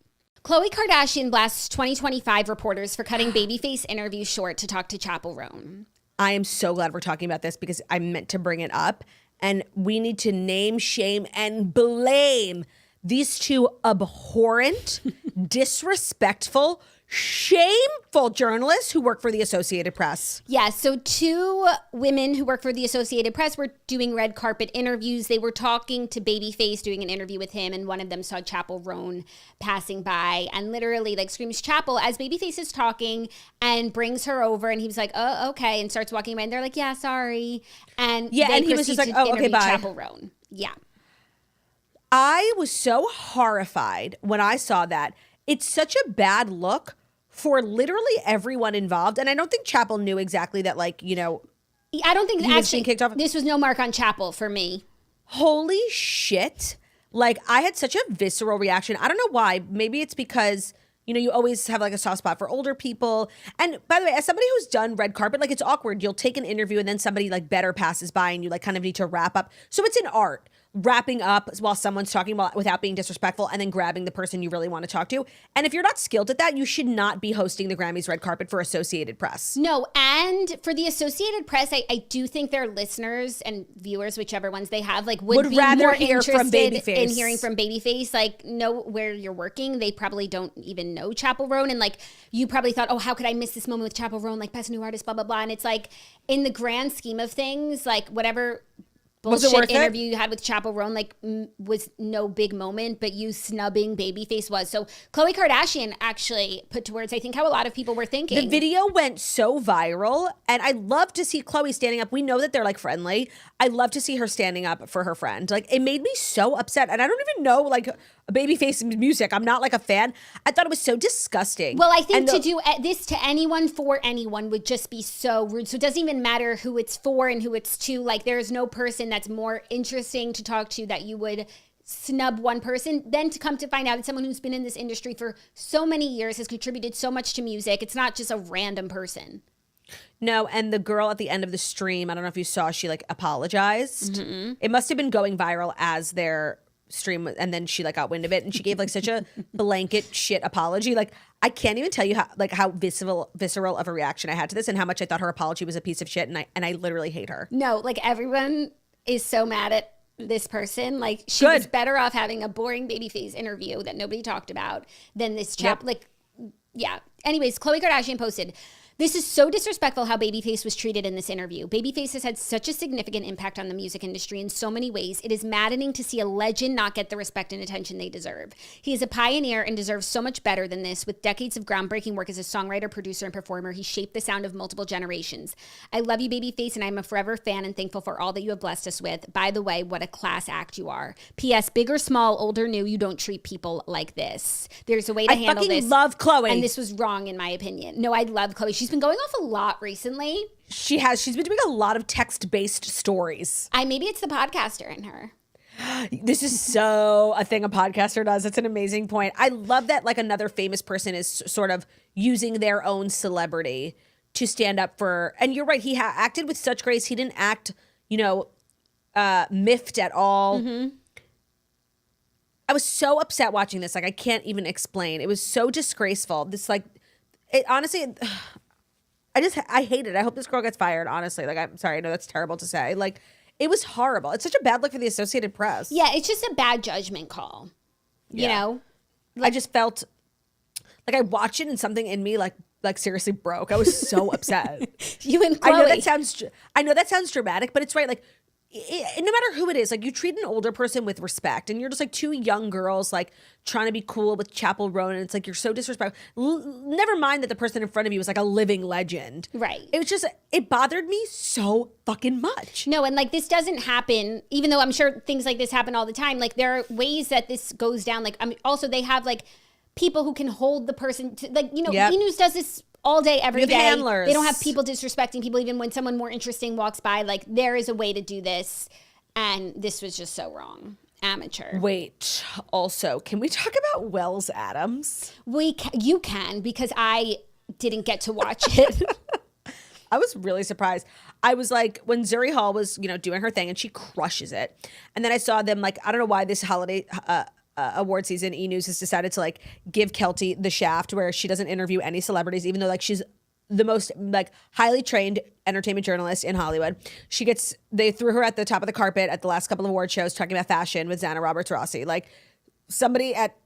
[SPEAKER 2] Khloe Kardashian blasts 2025 reporters for cutting babyface interviews short to talk to Chappell Roan.
[SPEAKER 1] I am so glad we're talking about this because I meant to bring it up. And we need to name, shame, and blame these 2 abhorrent, disrespectful, shameful journalists who work for the Associated Press.
[SPEAKER 2] Yeah, so 2 women who work for the Associated Press were doing red carpet interviews. They were talking to Babyface, doing an interview with him, and one of them saw Chappell Roan passing by and literally like screams Chappell as Babyface is talking and brings her over, and he was like, oh, okay, and starts walking away, and they're like, yeah, sorry. And
[SPEAKER 1] and he was just like, oh, okay, bye.
[SPEAKER 2] Chappell Roan. Yeah.
[SPEAKER 1] I was so horrified when I saw that. It's such a bad look for literally everyone involved. And I don't think Chappell knew exactly that, like, you know,
[SPEAKER 2] I don't think
[SPEAKER 1] he was being kicked off.
[SPEAKER 2] This was no mark on Chappell for me.
[SPEAKER 1] Holy shit. Like, I had such a visceral reaction. I don't know why. Maybe it's because, you know, you always have like a soft spot for older people. And by the way, as somebody who's done red carpet, like it's awkward. You'll take an interview and then somebody like better passes by and you like kind of need to wrap up. So it's an art. Wrapping up while someone's talking without being disrespectful and then grabbing the person you really want to talk to. And if you're not skilled at that, you should not be hosting the Grammys red carpet for Associated Press.
[SPEAKER 2] No, and for the Associated Press, I do think their listeners and viewers, whichever ones they have, like would be
[SPEAKER 1] rather
[SPEAKER 2] more
[SPEAKER 1] hear from
[SPEAKER 2] interested
[SPEAKER 1] Babyface.
[SPEAKER 2] in hearing from Babyface. Like, know where you're working. They probably don't even know Chappell Roan. And like, you probably thought, oh, how could I miss this moment with Chappell Roan? Like, best new artist, blah, blah, blah. And it's like, in the grand scheme of things, like whatever bullshit interview you had with Chappell Roan like was no big moment, but you snubbing Babyface was. So Khloe Kardashian actually put to words, I think, how a lot of people were thinking.
[SPEAKER 1] The video went so viral, and I love to see Khloe standing up. We know that they're like friendly. I love to see her standing up for her friend. Like, it made me so upset, and I don't even know like Babyface music. I'm not like a fan. I thought it was so disgusting.
[SPEAKER 2] Well, I think to do this to anyone for anyone would just be so rude. So it doesn't even matter who it's for and who it's to. Like, there is no person that's more interesting to talk to that you would snub one person, then to come to find out it's someone who's been in this industry for so many years, has contributed so much to music. It's not just a random person.
[SPEAKER 1] No, and the girl at the end of the stream, I don't know if you saw, she like apologized. It must have been going viral as their stream, and then she like got wind of it, and she gave like such a blanket shit apology. Like, I can't even tell you how visceral of a reaction I had to this, and how much I thought her apology was a piece of shit, and I literally hate her.
[SPEAKER 2] No, like, everyone is so mad at this person. Like, she was better off having a boring Babyface interview that nobody talked about than this chap. Like, yeah. Anyways, Khloe Kardashian posted, "This is so disrespectful how Babyface was treated in this interview. Babyface has had such a significant impact on the music industry in so many ways. It is maddening to see a legend not get the respect and attention they deserve. He is a pioneer and deserves so much better than this. With decades of groundbreaking work as a songwriter, producer, and performer, he shaped the sound of multiple generations. I love you, Babyface, and I'm a forever fan and thankful for all that you have blessed us with. By the way, what a class act you are. P.S. Big or small, old or new, you don't treat people like this. There's a way to handle this."
[SPEAKER 1] I fucking love Khloe.
[SPEAKER 2] And this was wrong, in my opinion. No, I love Khloe. She's been going off a lot recently.
[SPEAKER 1] She has. She's been doing a lot of text-based stories.
[SPEAKER 2] Maybe it's the podcaster in her.
[SPEAKER 1] This is so a thing a podcaster does. It's an amazing point. I love that like another famous person is sort of using their own celebrity to stand up for. And you're right. He acted with such grace. He didn't act, miffed at all. I was so upset watching this. Like, I can't even explain. It was so disgraceful. This like, it honestly. I hate it. I hope this girl gets fired, honestly. Like, I'm sorry. I know that's terrible to say. Like, it was horrible. It's such a bad look for the Associated Press.
[SPEAKER 2] Yeah, it's just a bad judgment call. You know?
[SPEAKER 1] Like, I just felt like I watched it and something in me like seriously broke. I was so upset.
[SPEAKER 2] You and Khloe.
[SPEAKER 1] I know that sounds dramatic, but it's right. Like, no matter who it is, like, you treat an older person with respect, and you're just like two young girls like trying to be cool with Chappell Roan, and it's like you're so disrespectful. Never mind that the person in front of you was like a living legend.
[SPEAKER 2] Right.
[SPEAKER 1] It was just, it bothered me so fucking much.
[SPEAKER 2] No, and like, this doesn't happen, even though I'm sure things like this happen all the time. Like, there are ways that this goes down. Like, I mean, also they have like people who can hold the person to, like, E-News does this all day, every day.
[SPEAKER 1] Handlers.
[SPEAKER 2] They don't have people disrespecting people, even when someone more interesting walks by. Like, there is a way to do this, and this was just so wrong. Amateur.
[SPEAKER 1] Wait, also, can we talk about Wells Adams?
[SPEAKER 2] You can, because I didn't get to watch it.
[SPEAKER 1] I was really surprised. I was like, when Zuri Hall was, doing her thing, and she crushes it. And then I saw them, like, I don't know why this holiday award season, E-News has decided to like give Kelty the shaft where she doesn't interview any celebrities, even though like she's the most like highly trained entertainment journalist in Hollywood. They threw her at the top of the carpet at the last couple of award shows talking about fashion with Xana Roberts Rossi. Like, somebody at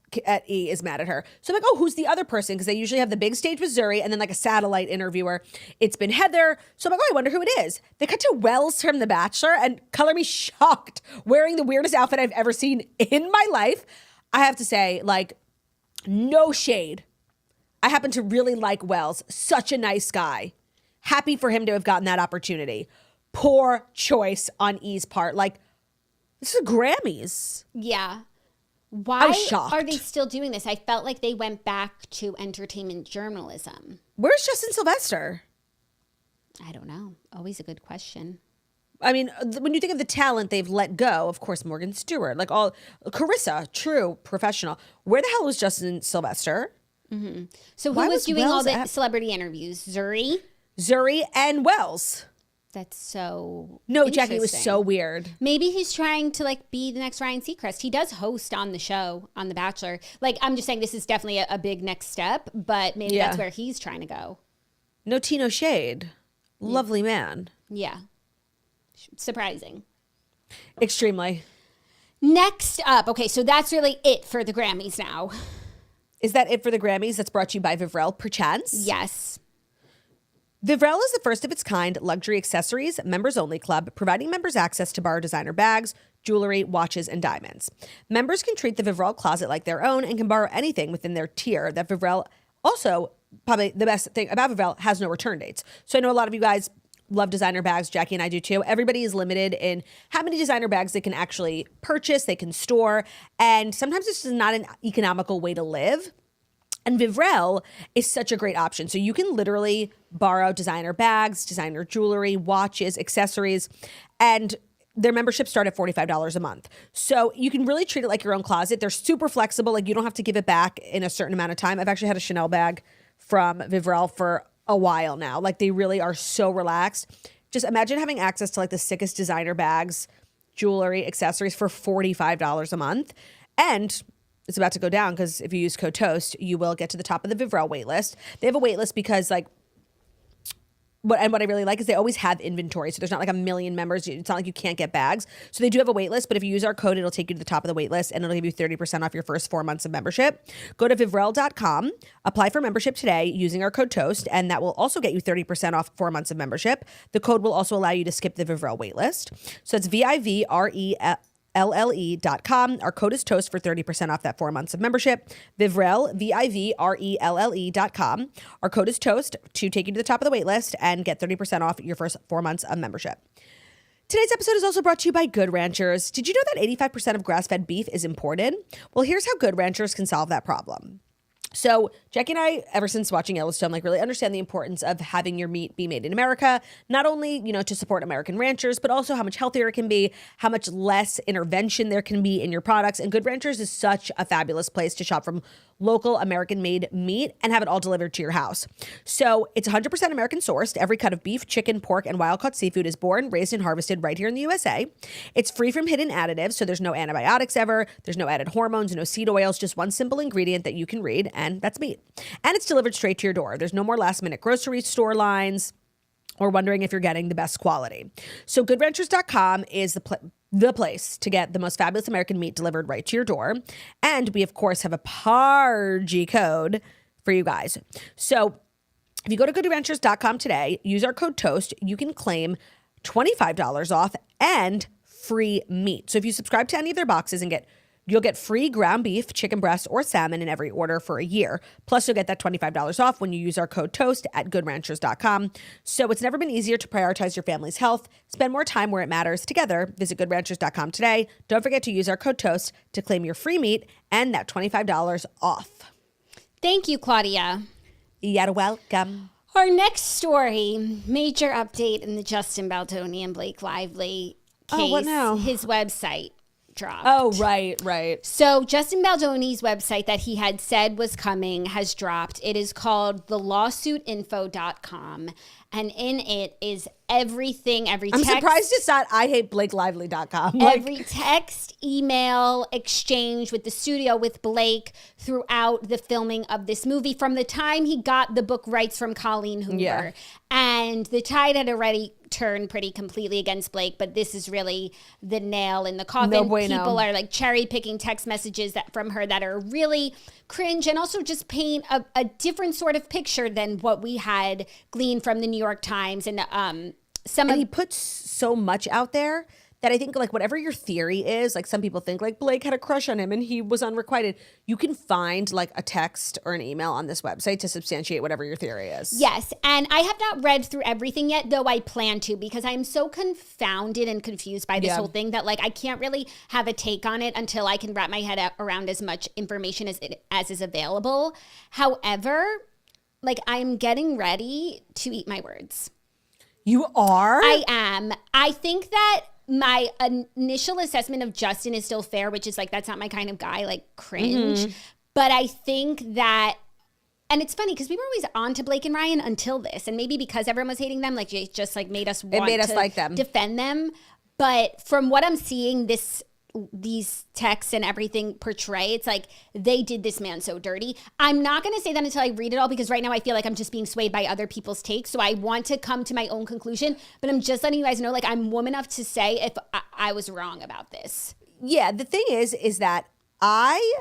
[SPEAKER 1] E is mad at her. So I'm like, oh, who's the other person? Because they usually have the big stage with Zuri and then like a satellite interviewer. It's been Heather. So I'm like, oh, I wonder who it is. They cut to Wells from The Bachelor, and color me shocked, wearing the weirdest outfit I've ever seen in my life. I have to say, like, no shade. I happen to really like Wells. Such a nice guy. Happy for him to have gotten that opportunity. Poor choice on E's part. Like, this is Grammys.
[SPEAKER 2] Yeah. Why
[SPEAKER 1] shocked.
[SPEAKER 2] are they still doing this? I felt like they went back to entertainment journalism.
[SPEAKER 1] Where's Justin Sylvester?
[SPEAKER 2] I don't know. Always a good question.
[SPEAKER 1] I mean, when you think of the talent they've let go, of course, Morgan Stewart, like all Carissa, true professional. Where the hell was Justin Sylvester?
[SPEAKER 2] Mm-hmm. So who was doing all the celebrity interviews? Zuri
[SPEAKER 1] and Wells.
[SPEAKER 2] That's so
[SPEAKER 1] No, Jackie, it was so weird.
[SPEAKER 2] Maybe he's trying to like be the next Ryan Seacrest. He does host on the show on The Bachelor. Like, I'm just saying this is definitely a big next step, but maybe that's where he's trying to go.
[SPEAKER 1] No tea, no shade. Lovely man.
[SPEAKER 2] Yeah. Surprising.
[SPEAKER 1] Extremely.
[SPEAKER 2] Next up, okay, so that's really it for the Grammys now.
[SPEAKER 1] Is that it for the Grammys? That's brought to you by Vivrel, perchance?
[SPEAKER 2] Yes.
[SPEAKER 1] Vivrel is the first of its kind luxury accessories members-only club, providing members access to borrow designer bags, jewelry, watches, and diamonds. Members can treat the Vivrel closet like their own and can borrow anything within their tier. That Vivrel also, probably the best thing about Vivrel, has no return dates. So I know a lot of you guys love designer bags. Jackie and I do too. Everybody is limited in how many designer bags they can actually purchase, they can store. And sometimes this is not an economical way to live. And Vivrel is such a great option. So you can literally borrow designer bags, designer jewelry, watches, accessories, and their memberships start at $45 a month. So you can really treat it like your own closet. They're super flexible. Like you don't have to give it back in a certain amount of time. I've actually had a Chanel bag from Vivrel for a while now. Like they really are so relaxed. Just imagine having access to like the sickest designer bags, jewelry, accessories for $45 a month. And it's about to go down because if you use code TOAST, you will get to the top of the Vivrel waitlist. They have a waitlist because like, what I really like is they always have inventory. So there's not like a million members. It's not like you can't get bags. So they do have a wait list, but if you use our code, it'll take you to the top of the wait list and it'll give you 30% off your first 4 months of membership. Go to Vivrel.com, apply for membership today using our code TOAST, and that will also get you 30% off 4 months of membership. The code will also allow you to skip the Vivrel wait list. So it's VIVRELLE.com. Our code is TOAST for 30% off that 4 months of membership. Vivrel, VIVRELLE.com. Our code is TOAST to take you to the top of the wait list and get 30% off your first 4 months of membership. Today's episode is also brought to you by Good Ranchers. Did you know that 85% of grass-fed beef is imported? Well, here's how Good Ranchers can solve that problem. So Jackie and I, ever since watching Yellowstone, like really understand the importance of having your meat be made in America, not only, to support American ranchers, but also how much healthier it can be, how much less intervention there can be in your products. And Good Ranchers is such a fabulous place to shop from local American-made meat and have it all delivered to your house. So it's 100% American sourced. Every cut of beef, chicken, pork, and wild-caught seafood is born, raised, and harvested right here in the USA. It's free from hidden additives, so there's no antibiotics ever. There's no added hormones, no seed oils, just one simple ingredient that you can read, and that's meat. And it's delivered straight to your door. There's no more last-minute grocery store lines or wondering if you're getting the best quality. So goodranchers.com is the place to get the most fabulous American meat delivered right to your door. And we, of course, have a Pargy code for you guys. So if you go to goodranchers.com today, use our code TOAST, you can claim $25 off and free meat. So if you subscribe to any of their boxes you'll get free ground beef, chicken breast, or salmon in every order for a year. Plus, you'll get that $25 off when you use our code TOAST at goodranchers.com. So it's never been easier to prioritize your family's health. Spend more time where it matters together. Visit goodranchers.com today. Don't forget to use our code TOAST to claim your free meat and that $25 off.
[SPEAKER 2] Thank you, Claudia.
[SPEAKER 1] You're welcome.
[SPEAKER 2] Our next story, major update in the Justin Baldoni and Blake Lively case.
[SPEAKER 1] Oh, what now?
[SPEAKER 2] His website dropped.
[SPEAKER 1] Oh, right.
[SPEAKER 2] So Justin Baldoni's website that he had said was coming has dropped. It is called thelawsuitinfo.com. And in it is everything, every text.
[SPEAKER 1] I'm surprised it's not IHateBlakeLively.com.
[SPEAKER 2] Every text, email exchange with the studio, with Blake throughout the filming of this movie from the time he got the book rights from Colleen Hoover.
[SPEAKER 1] Yeah.
[SPEAKER 2] And the tide had already turned pretty completely against Blake, but this is really the nail in the coffin.
[SPEAKER 1] No bueno.
[SPEAKER 2] People are like cherry picking text messages from her that are really cringe and also just paint a different sort of picture than what we had gleaned from the New York Times. And
[SPEAKER 1] he puts so much out there that I think like whatever your theory is, like some people think like Blake had a crush on him and he was unrequited. You can find like a text or an email on this website to substantiate whatever your theory is.
[SPEAKER 2] Yes. And I have not read through everything yet, though I plan to, because I'm so confounded and confused by this whole thing that like I can't really have a take on it until I can wrap my head around as much information as is available. However, like I'm getting ready to eat my words.
[SPEAKER 1] You are?
[SPEAKER 2] I am. I think that my initial assessment of Justin is still fair, which is like, that's not my kind of guy, like cringe. Mm-hmm. But I think that, and it's funny because we were always on to Blake and Ryan until this. And maybe because everyone was hating them, like it just like made us want to
[SPEAKER 1] like them.
[SPEAKER 2] Defend them. But from what I'm seeing, these texts and everything portray, it's like they did this man so dirty. I'm not going to say that until I read it all, because right now I feel like I'm just being swayed by other people's takes. So I want to come to my own conclusion, but I'm just letting you guys know, like I'm woman enough to say if I was wrong about this.
[SPEAKER 1] Yeah, the thing is that I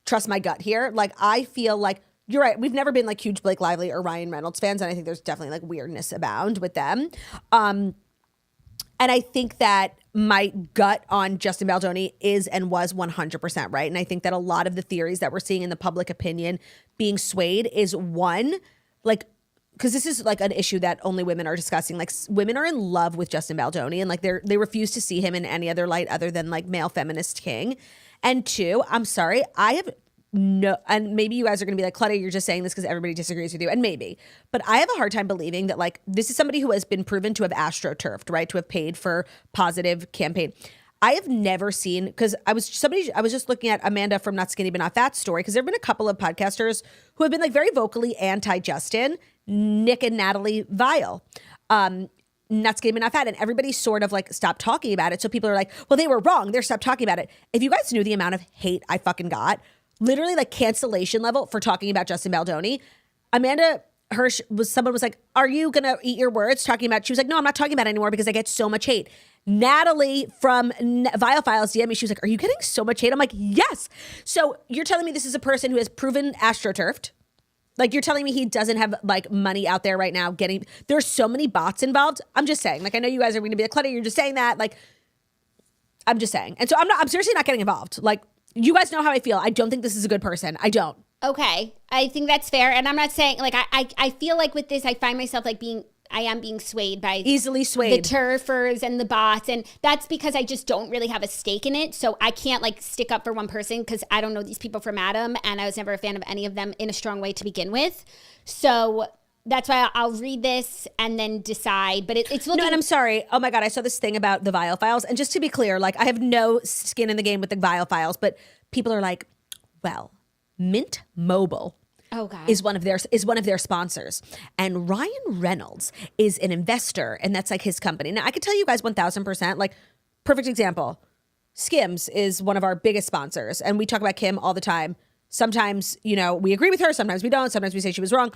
[SPEAKER 1] trust my gut here. Like I feel like you're right. We've never been like huge Blake Lively or Ryan Reynolds fans, and I think there's definitely like weirdness abound with them. And I think that my gut on Justin Baldoni is and was 100% right. And I think that a lot of the theories that we're seeing in the public opinion being swayed is one, like because this is like an issue that only women are discussing. Like women are in love with Justin Baldoni, and like they refuse to see him in any other light other than like male feminist king. And two, I'm sorry, I have no, and maybe you guys are going to be like, Claudia, you're just saying this because everybody disagrees with you, and maybe, but I have a hard time believing that like this is somebody who has been proven to have astroturfed, right, to have paid for positive campaign. I have never seen, because I was just looking at Amanda from Not Skinny But Not Fat story, because there have been a couple of podcasters who have been like very vocally anti-Justin, Nick and Natalie Vile, Not Skinny But Not Fat, and everybody sort of like stopped talking about it. So people are like, well, they were wrong. They're stopped talking about it. If you guys knew the amount of hate I fucking got, literally like cancellation level for talking about Justin Baldoni, Amanda Hirsch someone was like, are you going to eat your words talking about, she was like, no, I'm not talking about it anymore because I get so much hate. Natalie from Vile Files DM me. She was like, are you getting so much hate? I'm like, yes. So you're telling me this is a person who has proven astroturfed. Like you're telling me he doesn't have like money out there right now getting, there's so many bots involved. I'm just saying, like, I know you guys are going to be like, Claudia, you're just saying that. Like, I'm just saying. And so I'm seriously not getting involved. Like, you guys know how I feel. I don't think this is a good person. I don't.
[SPEAKER 2] Okay. I think that's fair. And I'm not saying like, I feel like with this, I find myself like I am being swayed by
[SPEAKER 1] easily swayed
[SPEAKER 2] the turfers and the bots. And that's because I just don't really have a stake in it. So I can't like stick up for one person because I don't know these people from Adam. And I was never a fan of any of them in a strong way to begin with. So that's why I'll read this and then decide. But it's looking.
[SPEAKER 1] No, and I'm sorry. Oh my God, I saw this thing about the Vile Files. And just to be clear, like I have no skin in the game with the Vile Files, but people are like, well, Mint Mobile is one of their sponsors. And Ryan Reynolds is an investor, and that's like his company. Now I could tell you guys 1000%, like perfect example. Skims is one of our biggest sponsors, and we talk about Kim all the time. Sometimes, you know, we agree with her, sometimes we don't, sometimes we say she was wrong.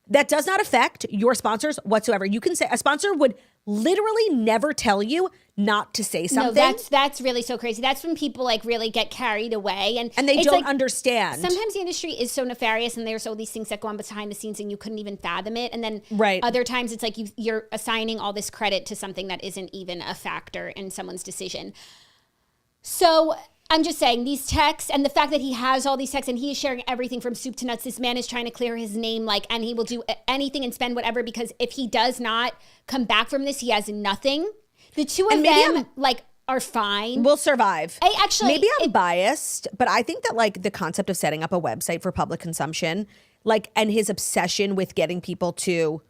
[SPEAKER 1] That does not affect your sponsors whatsoever. You can say a sponsor would literally never tell you not to say something.
[SPEAKER 2] No, that's really so crazy. That's when people like really get carried away and
[SPEAKER 1] they don't understand.
[SPEAKER 2] Sometimes the industry is so nefarious and there's all these things that go on behind the scenes and you couldn't even fathom it. And then other times it's like you're assigning all this credit to something that isn't even a factor in someone's decision. So I'm just saying these texts and the fact that he has all these texts and he is sharing everything from soup to nuts. This man is trying to clear his name, like, and he will do anything and spend whatever, because if he does not come back from this, he has nothing. The two of them like are fine.
[SPEAKER 1] We'll survive.
[SPEAKER 2] Maybe
[SPEAKER 1] I'm biased, but I think that like the concept of setting up a website for public consumption, like, and his obsession with getting people to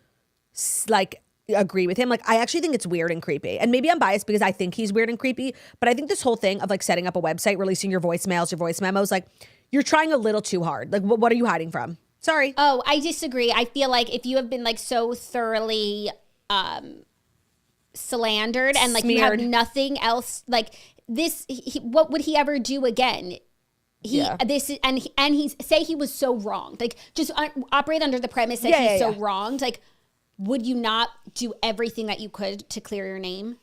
[SPEAKER 1] like agree with him, like I actually think it's weird and creepy. And maybe I'm biased because I think he's weird and creepy, but I think this whole thing of like setting up a website, releasing your voicemails, your voice memos, like you're trying a little too hard. Like what are you hiding from? Sorry.
[SPEAKER 2] Oh, I disagree. I feel like if you have been like so thoroughly slandered and like smeared, you have nothing else like this, what would he ever do again? He was so wronged. Like just operate under the premise that he's so wronged. Like, would you not do everything that you could to clear your name?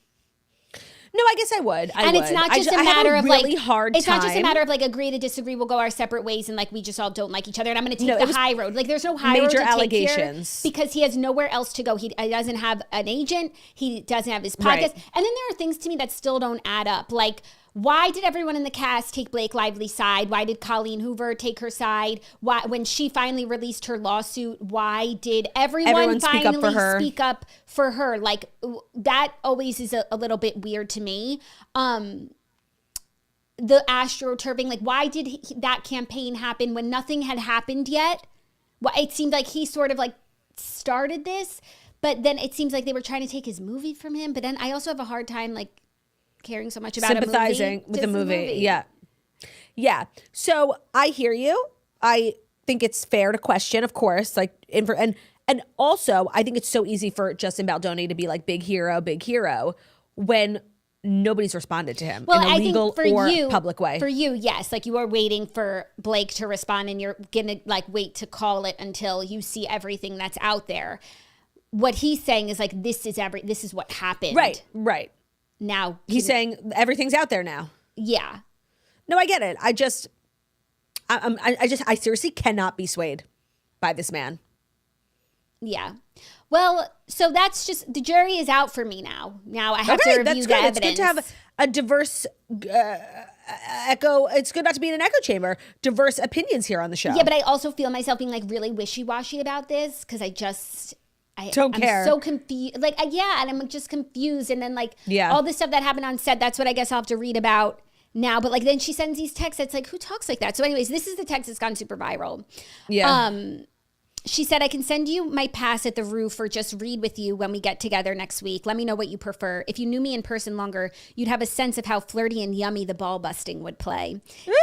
[SPEAKER 1] No, I guess I would.
[SPEAKER 2] It's not just a matter of like
[SPEAKER 1] it's
[SPEAKER 2] not just a matter of like agree to disagree. We'll go our separate ways, and like we just all don't like each other. And I'm going to take the high road. Like there's no high road to
[SPEAKER 1] allegations
[SPEAKER 2] take here because he has nowhere else to go. He doesn't have an agent. He doesn't have his podcast. Right. And then there are things to me that still don't add up. Like, why did everyone in the cast take Blake Lively's side? Why did Colleen Hoover take her side? Why, when she finally released her lawsuit, why did everyone finally speak up for her? Like, that always is a little bit weird to me. The astroturfing, like, why did that campaign happen when nothing had happened yet? Well, it seemed like he sort of like started this, but then it seems like they were trying to take his movie from him. But then I also have a hard time like caring so much about
[SPEAKER 1] sympathizing with the movie. Yeah. So I hear you. I think it's fair to question, of course, like and also I think it's so easy for Justin Baldoni to be like big hero when nobody's responded to him in a legal or public way.
[SPEAKER 2] For you, yes. Like you are waiting for Blake to respond and you're gonna like wait to call it until you see everything that's out there. What he's saying is like this is what happened.
[SPEAKER 1] Right.
[SPEAKER 2] Now
[SPEAKER 1] he's saying everything's out there now.
[SPEAKER 2] Yeah.
[SPEAKER 1] No, I get it. I seriously cannot be swayed by this man.
[SPEAKER 2] Yeah. Well, so that's just, the jury is out for me now. Now I have to review the evidence.
[SPEAKER 1] It's good to have a diverse echo. It's good not to be in an echo chamber. Diverse opinions here on the show.
[SPEAKER 2] Yeah, but I also feel myself being like really wishy-washy about this because I
[SPEAKER 1] don't care.
[SPEAKER 2] I'm so confused. Like, yeah, and I'm just confused. And then like
[SPEAKER 1] Yeah.
[SPEAKER 2] all this stuff that happened on set, that's what I guess I'll have to read about now. But like then she sends these texts. It's like, who talks like that? So anyways, this is the text that's gone super viral.
[SPEAKER 1] Yeah.
[SPEAKER 2] She said, I can send you my pass at the roof or just read with you when we get together next week. Let me know what you prefer. If you knew me in person longer, you'd have a sense of how flirty and yummy the ball busting would play.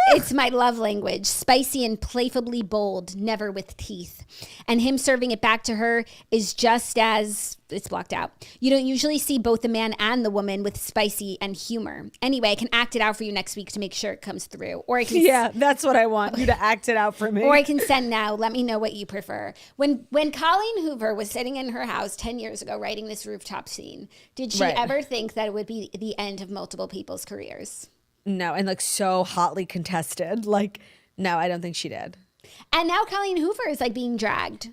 [SPEAKER 2] It's my love language, spicy and playfully bold, never with teeth. And him serving it back to her is just as, it's blocked out. You don't usually see both the man and the woman with spicy and humor. Anyway, I can act it out for you next week to make sure it comes through. Or I can
[SPEAKER 1] Yeah, that's what I want, you to act it out for me.
[SPEAKER 2] or I can send now. Let me know what you prefer. When Colleen Hoover was sitting in her house 10 years ago writing this rooftop scene, did she
[SPEAKER 1] Right.
[SPEAKER 2] ever think that it would be the end of multiple people's careers?
[SPEAKER 1] No, and like so hotly contested. Like, no, I don't think she did.
[SPEAKER 2] And now Colleen Hoover is like being dragged.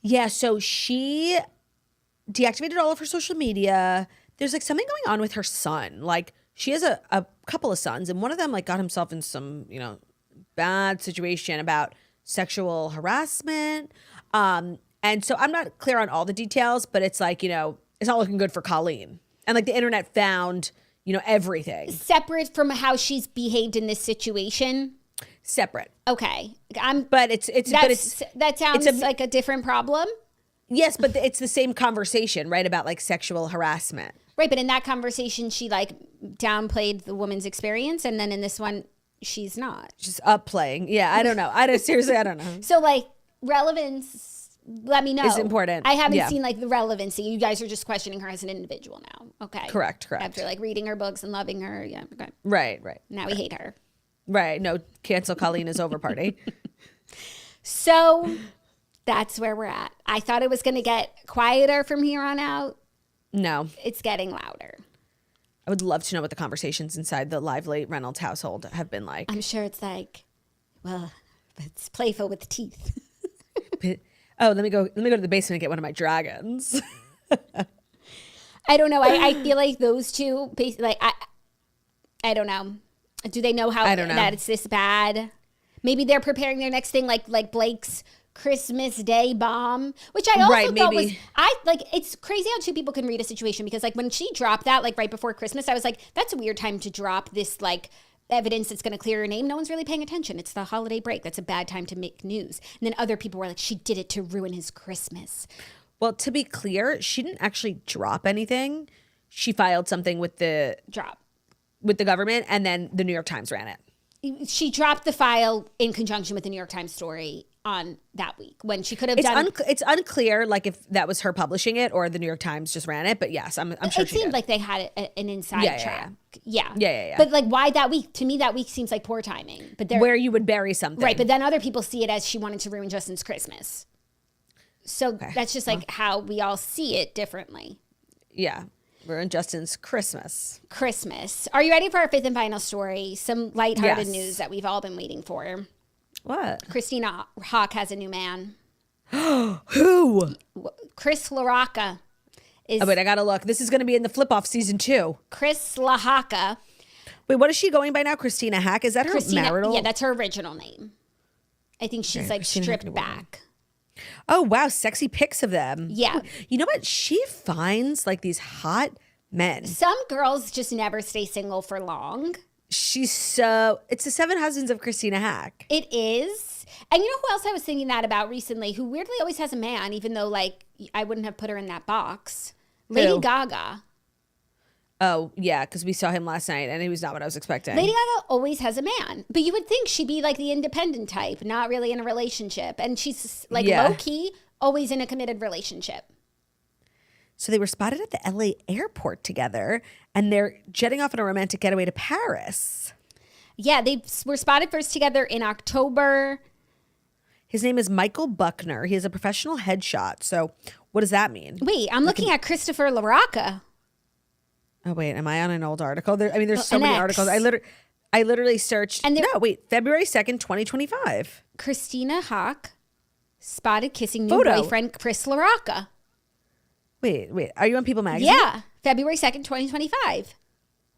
[SPEAKER 1] Yeah, so she deactivated all of her social media. There's like something going on with her son. Like, she has a couple of sons, and one of them like got himself in some, bad situation about sexual harassment. And so I'm not clear on all the details, but it's like, it's not looking good for Colleen. And like the internet found, everything.
[SPEAKER 2] Separate from how she's behaved in this situation.
[SPEAKER 1] Separate.
[SPEAKER 2] Okay.
[SPEAKER 1] But
[SPEAKER 2] that sounds like a different problem.
[SPEAKER 1] Yes, but it's the same conversation, right? About like sexual harassment.
[SPEAKER 2] Right, but in that conversation, she like downplayed the woman's experience, and then in this one, she's not.
[SPEAKER 1] Just up playing. Yeah, I don't know. Seriously, I don't know.
[SPEAKER 2] So like relevance, let me know.
[SPEAKER 1] Is important.
[SPEAKER 2] I haven't
[SPEAKER 1] Yeah.
[SPEAKER 2] seen like the relevancy. You guys are just questioning her as an individual now. Okay.
[SPEAKER 1] Correct.
[SPEAKER 2] After like reading her books and loving her. Yeah. Okay.
[SPEAKER 1] Right.
[SPEAKER 2] Now we hate her.
[SPEAKER 1] Right. No, cancel Colleen is over party.
[SPEAKER 2] So that's where we're at. I thought it was going to get quieter from here on out.
[SPEAKER 1] No.
[SPEAKER 2] It's getting louder.
[SPEAKER 1] I would love to know what the conversations inside the Lively Reynolds household have been like.
[SPEAKER 2] I'm sure it's like, well, it's playful with teeth.
[SPEAKER 1] Oh, let me go to the basement and get one of my dragons.
[SPEAKER 2] I don't know. I feel like those two, like, I don't know. Do they know how
[SPEAKER 1] I don't know.
[SPEAKER 2] that it's this bad? Maybe they're preparing their next thing, like Blake's Christmas Day bomb, which I also thought was, it's crazy how two people can read a situation, because like when she dropped that, like right before Christmas, I was like, that's a weird time to drop this like evidence that's going to clear her name. No one's really paying attention. It's the holiday break. That's a bad time to make news. And then other people were like, she did it to ruin his Christmas.
[SPEAKER 1] Well, to be clear, she didn't actually drop anything. She filed something with the government, and then the New York Times ran it.
[SPEAKER 2] She dropped the file in conjunction with the New York Times story on that week when she could have done.
[SPEAKER 1] It's unclear, like if that was her publishing it or the New York Times just ran it. But yes, I'm sure
[SPEAKER 2] it
[SPEAKER 1] she
[SPEAKER 2] seemed
[SPEAKER 1] did.
[SPEAKER 2] like they had an inside track. Yeah.
[SPEAKER 1] But
[SPEAKER 2] But like, why that week? To me, that week seems like poor timing. But
[SPEAKER 1] where you would bury something,
[SPEAKER 2] right? But then other people see it as she wanted to ruin Justin's Christmas. So that's just like how we all see it differently.
[SPEAKER 1] Yeah. We're in Justin's Christmas.
[SPEAKER 2] Are you ready for our fifth and final story? Some lighthearted
[SPEAKER 1] Yes.
[SPEAKER 2] news that we've all been waiting for.
[SPEAKER 1] What?
[SPEAKER 2] Christina Hawk has a new man.
[SPEAKER 1] Who?
[SPEAKER 2] Chris LaRocca is.
[SPEAKER 1] Oh, wait, I gotta look. This is gonna be in the flip off season 2.
[SPEAKER 2] Chris LaHaka.
[SPEAKER 1] Wait, what is she going by now? Christina Hack? Is that her marital?
[SPEAKER 2] Yeah, that's her original name. I think she's like
[SPEAKER 1] Christina
[SPEAKER 2] stripped
[SPEAKER 1] Hack.
[SPEAKER 2] back.
[SPEAKER 1] Oh, wow. Sexy pics of them.
[SPEAKER 2] Yeah.
[SPEAKER 1] You know what? She finds like these hot men.
[SPEAKER 2] Some girls just never stay single for long.
[SPEAKER 1] It's the 7 Husbands of Christina Hack.
[SPEAKER 2] It is. And you know who else I was thinking that about recently, who weirdly always has a man, even though like I wouldn't have put her in that box? Lady
[SPEAKER 1] Who?
[SPEAKER 2] Gaga.
[SPEAKER 1] Oh, yeah, because we saw him last night and he was not what I was expecting.
[SPEAKER 2] Lady Gaga always has a man. But you would think she'd be like the independent type, not really in a relationship. And she's like low key, always in a committed relationship.
[SPEAKER 1] So they were spotted at the LA airport together, and they're jetting off on a romantic getaway to Paris.
[SPEAKER 2] Yeah, they were spotted first together in October.
[SPEAKER 1] His name is Michael Buckner. He has a professional headshot. So what does that mean?
[SPEAKER 2] Wait, I'm looking at Christopher LaRocca.
[SPEAKER 1] Oh, wait, am I on an old article? There's so
[SPEAKER 2] An
[SPEAKER 1] many
[SPEAKER 2] X.
[SPEAKER 1] articles. I literally searched. February 2nd, 2025.
[SPEAKER 2] Christina Hawk spotted kissing new
[SPEAKER 1] Photo.
[SPEAKER 2] boyfriend Chris LaRocca.
[SPEAKER 1] Wait. Are you on People Magazine?
[SPEAKER 2] Yeah, February 2nd, 2025.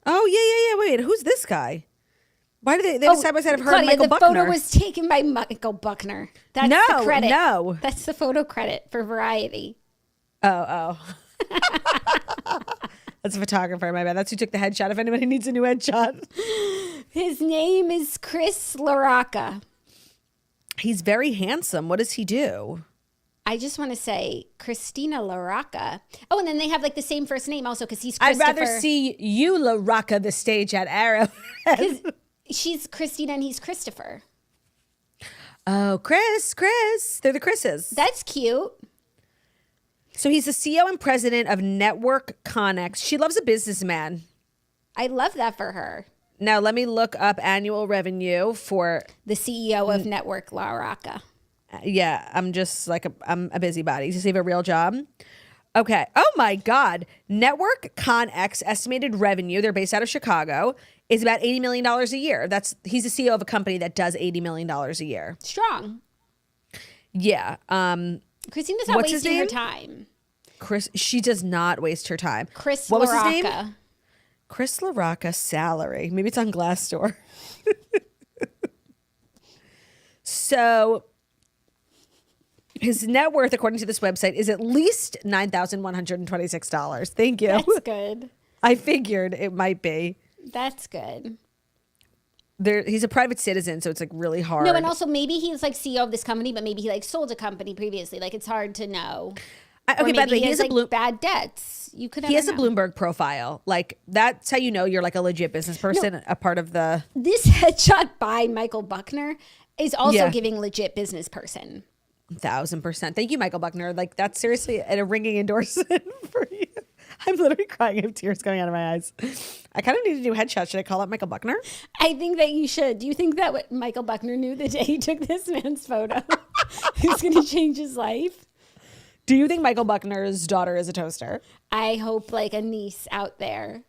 [SPEAKER 1] Oh, yeah. Wait, who's this guy? Why did they have a side by side of her
[SPEAKER 2] Claudia,
[SPEAKER 1] and Michael
[SPEAKER 2] the
[SPEAKER 1] Buckner?
[SPEAKER 2] photo was taken by Michael Buckner. That's the credit.
[SPEAKER 1] No.
[SPEAKER 2] That's the photo credit for Variety.
[SPEAKER 1] Oh. That's a photographer, my bad. That's who took the headshot. If anybody needs a new headshot.
[SPEAKER 2] His name is Chris LaRocca.
[SPEAKER 1] He's very handsome. What does he do?
[SPEAKER 2] I just want to say Christina LaRocca. Oh, and then they have like the same first name also because he's Christopher.
[SPEAKER 1] I'd rather see you LaRocca the stage at Arrow.
[SPEAKER 2] Because she's Christina and he's Christopher.
[SPEAKER 1] Oh, Chris. They're the Chris's.
[SPEAKER 2] That's cute.
[SPEAKER 1] So he's the CEO and president of Network Connex. She loves a businessman.
[SPEAKER 2] I love that for her.
[SPEAKER 1] Now, let me look up annual revenue for...
[SPEAKER 2] The CEO of Network LaRocca.
[SPEAKER 1] Yeah, I'm just like, I'm a busybody. Does he have a real job? Okay. Oh, my God. Network Connex estimated revenue, they're based out of Chicago, is about $80 million a year. He's the CEO of a company that does $80 million a year.
[SPEAKER 2] Strong.
[SPEAKER 1] Yeah.
[SPEAKER 2] Christina's not
[SPEAKER 1] What's his
[SPEAKER 2] wasting her
[SPEAKER 1] name?
[SPEAKER 2] time.
[SPEAKER 1] She does not waste her time.
[SPEAKER 2] Chris
[SPEAKER 1] What was
[SPEAKER 2] LaRocca.
[SPEAKER 1] his name? Chris LaRocca salary. Maybe it's on Glassdoor. So his net worth, according to this website, is at least $9,126. Thank you.
[SPEAKER 2] That's good.
[SPEAKER 1] I figured it might be.
[SPEAKER 2] That's good.
[SPEAKER 1] He's a private citizen, so it's like really hard.
[SPEAKER 2] No, and also maybe he's like CEO of this company, but maybe he like sold a company previously. Like it's hard to know.
[SPEAKER 1] Okay, by the way,
[SPEAKER 2] he has like bad debts. You could.
[SPEAKER 1] He has a Bloomberg profile. Like that's how you know you're like a legit business person. A part of the
[SPEAKER 2] This headshot by Michael Buckner is also
[SPEAKER 1] Yeah.
[SPEAKER 2] giving legit business person.
[SPEAKER 1] 1,000%. Thank you, Michael Buckner. Like that's seriously a ringing endorsement for you. I'm literally crying. I have tears coming out of my eyes. I kind of need a new headshot. Should I call up Michael Buckner?
[SPEAKER 2] I think that you should. Do you think that what Michael Buckner knew the day he took this man's photo? He's going to change his life.
[SPEAKER 1] Do you think Michael Buckner's daughter is a toaster?
[SPEAKER 2] I hope like a niece out there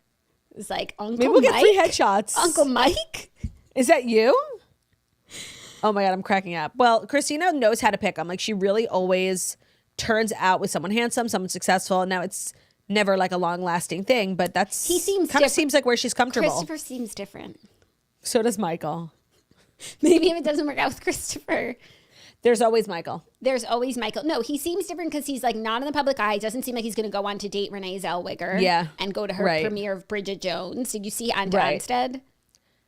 [SPEAKER 2] is like, Uncle
[SPEAKER 1] Maybe we'll
[SPEAKER 2] Mike?
[SPEAKER 1] get free headshots.
[SPEAKER 2] Uncle Mike?
[SPEAKER 1] Is that you? Oh my God, I'm cracking up. Well, Christina knows how to pick them. Like she really always turns out with someone handsome, someone successful. And now it's never like a long lasting thing, but
[SPEAKER 2] He seems
[SPEAKER 1] kind of seems like where she's comfortable.
[SPEAKER 2] Christopher seems different.
[SPEAKER 1] So does Michael.
[SPEAKER 2] Maybe if it doesn't work out with Christopher,
[SPEAKER 1] There's always Michael.
[SPEAKER 2] there's always Michael. No, he seems different because he's like not in the public eye. It doesn't seem like he's going to go on to date Renee Zellweger.
[SPEAKER 1] Yeah.
[SPEAKER 2] And go to her
[SPEAKER 1] Right.
[SPEAKER 2] premiere of Bridget Jones. Did you see Anta
[SPEAKER 1] Right.
[SPEAKER 2] Anstead?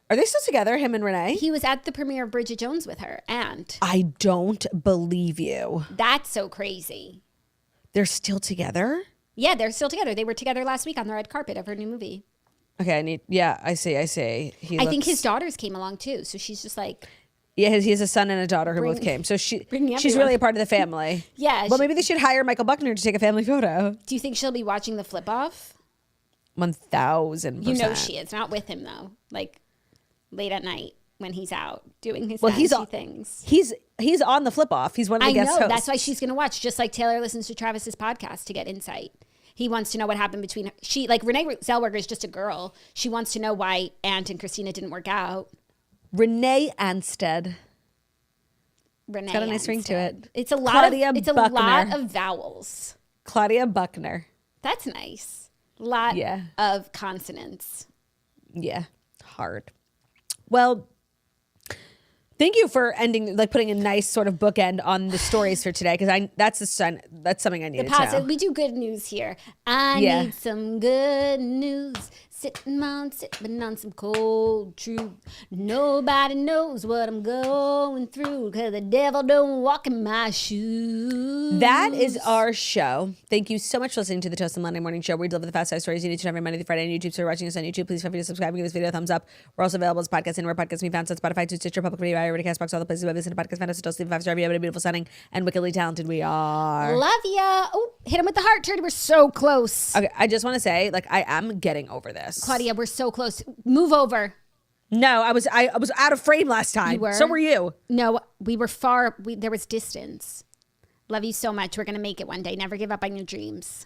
[SPEAKER 1] Are they still together, him and Renee?
[SPEAKER 2] He was at the premiere of Bridget Jones with her. And
[SPEAKER 1] I don't believe you.
[SPEAKER 2] that's so crazy.
[SPEAKER 1] They're still together?
[SPEAKER 2] Yeah, they're still together. They were together last week on the red carpet of her new movie.
[SPEAKER 1] Okay, I see.
[SPEAKER 2] I think his daughters came along too. So she's just like,
[SPEAKER 1] Yeah, he has a son and a daughter who both came. So she's
[SPEAKER 2] everyone.
[SPEAKER 1] really a part of the family.
[SPEAKER 2] Yeah,
[SPEAKER 1] Well,
[SPEAKER 2] she-
[SPEAKER 1] maybe they should hire Michael Buckner to take a family photo.
[SPEAKER 2] do you think she'll be watching the flip off?
[SPEAKER 1] 1,000%.
[SPEAKER 2] You know she is. Not with him though. Like late at night when he's out doing his
[SPEAKER 1] Well, he's
[SPEAKER 2] fancy
[SPEAKER 1] on-
[SPEAKER 2] things.
[SPEAKER 1] He's on the flip off. He's one of the
[SPEAKER 2] I
[SPEAKER 1] guest
[SPEAKER 2] know.
[SPEAKER 1] hosts.
[SPEAKER 2] That's why she's going to watch. Just like Taylor listens to Travis's podcast to get insight. He wants to know what happened between her. Renee Zellweger is just a girl. She wants to know why Ant and Christina didn't work out.
[SPEAKER 1] Renee Anstead.
[SPEAKER 2] Renee
[SPEAKER 1] Got a nice ring to
[SPEAKER 2] Anstead.
[SPEAKER 1] it.
[SPEAKER 2] It's a lot
[SPEAKER 1] Claudia
[SPEAKER 2] of lot
[SPEAKER 1] Buckner.
[SPEAKER 2] of vowels.
[SPEAKER 1] Claudia Buckner.
[SPEAKER 2] That's nice. Lot
[SPEAKER 1] Yeah.
[SPEAKER 2] of consonants.
[SPEAKER 1] Yeah. Hard. Well, thank you for putting a nice sort of bookend on the stories for today, because that's something I needed to know.
[SPEAKER 2] We do good news here. I
[SPEAKER 1] Yeah.
[SPEAKER 2] need some good news. Sipping on some cold truth. Nobody knows what I'm going through, because the devil don't walk in my shoes.
[SPEAKER 1] That is our show. Thank you so much for listening to the Toast and Monday Morning Show. We deliver the fast five stories you need to know every Monday through Friday on YouTube. So if you're watching us on YouTube, please feel free to subscribe and give this video a thumbs up. We're also available as podcasts anywhere podcasts can be found, so Spotify, Stitcher, Public Radio, iRadio, Castbox, all the places where listen to podcasts. Find us at Toast, leave a 5-star review. Have a beautiful, stunning, and wickedly talented we are.
[SPEAKER 2] Love ya. Oh, hit him with the heart, Turdy. We're so close.
[SPEAKER 1] Okay, I just want to say, I am getting over this.
[SPEAKER 2] Claudia, we're so close. Move over.
[SPEAKER 1] No, I was out of frame last time.
[SPEAKER 2] You were?
[SPEAKER 1] So were you.
[SPEAKER 2] No, we were far. There was distance. Love you so much. We're going to make it one day. Never give up on your dreams.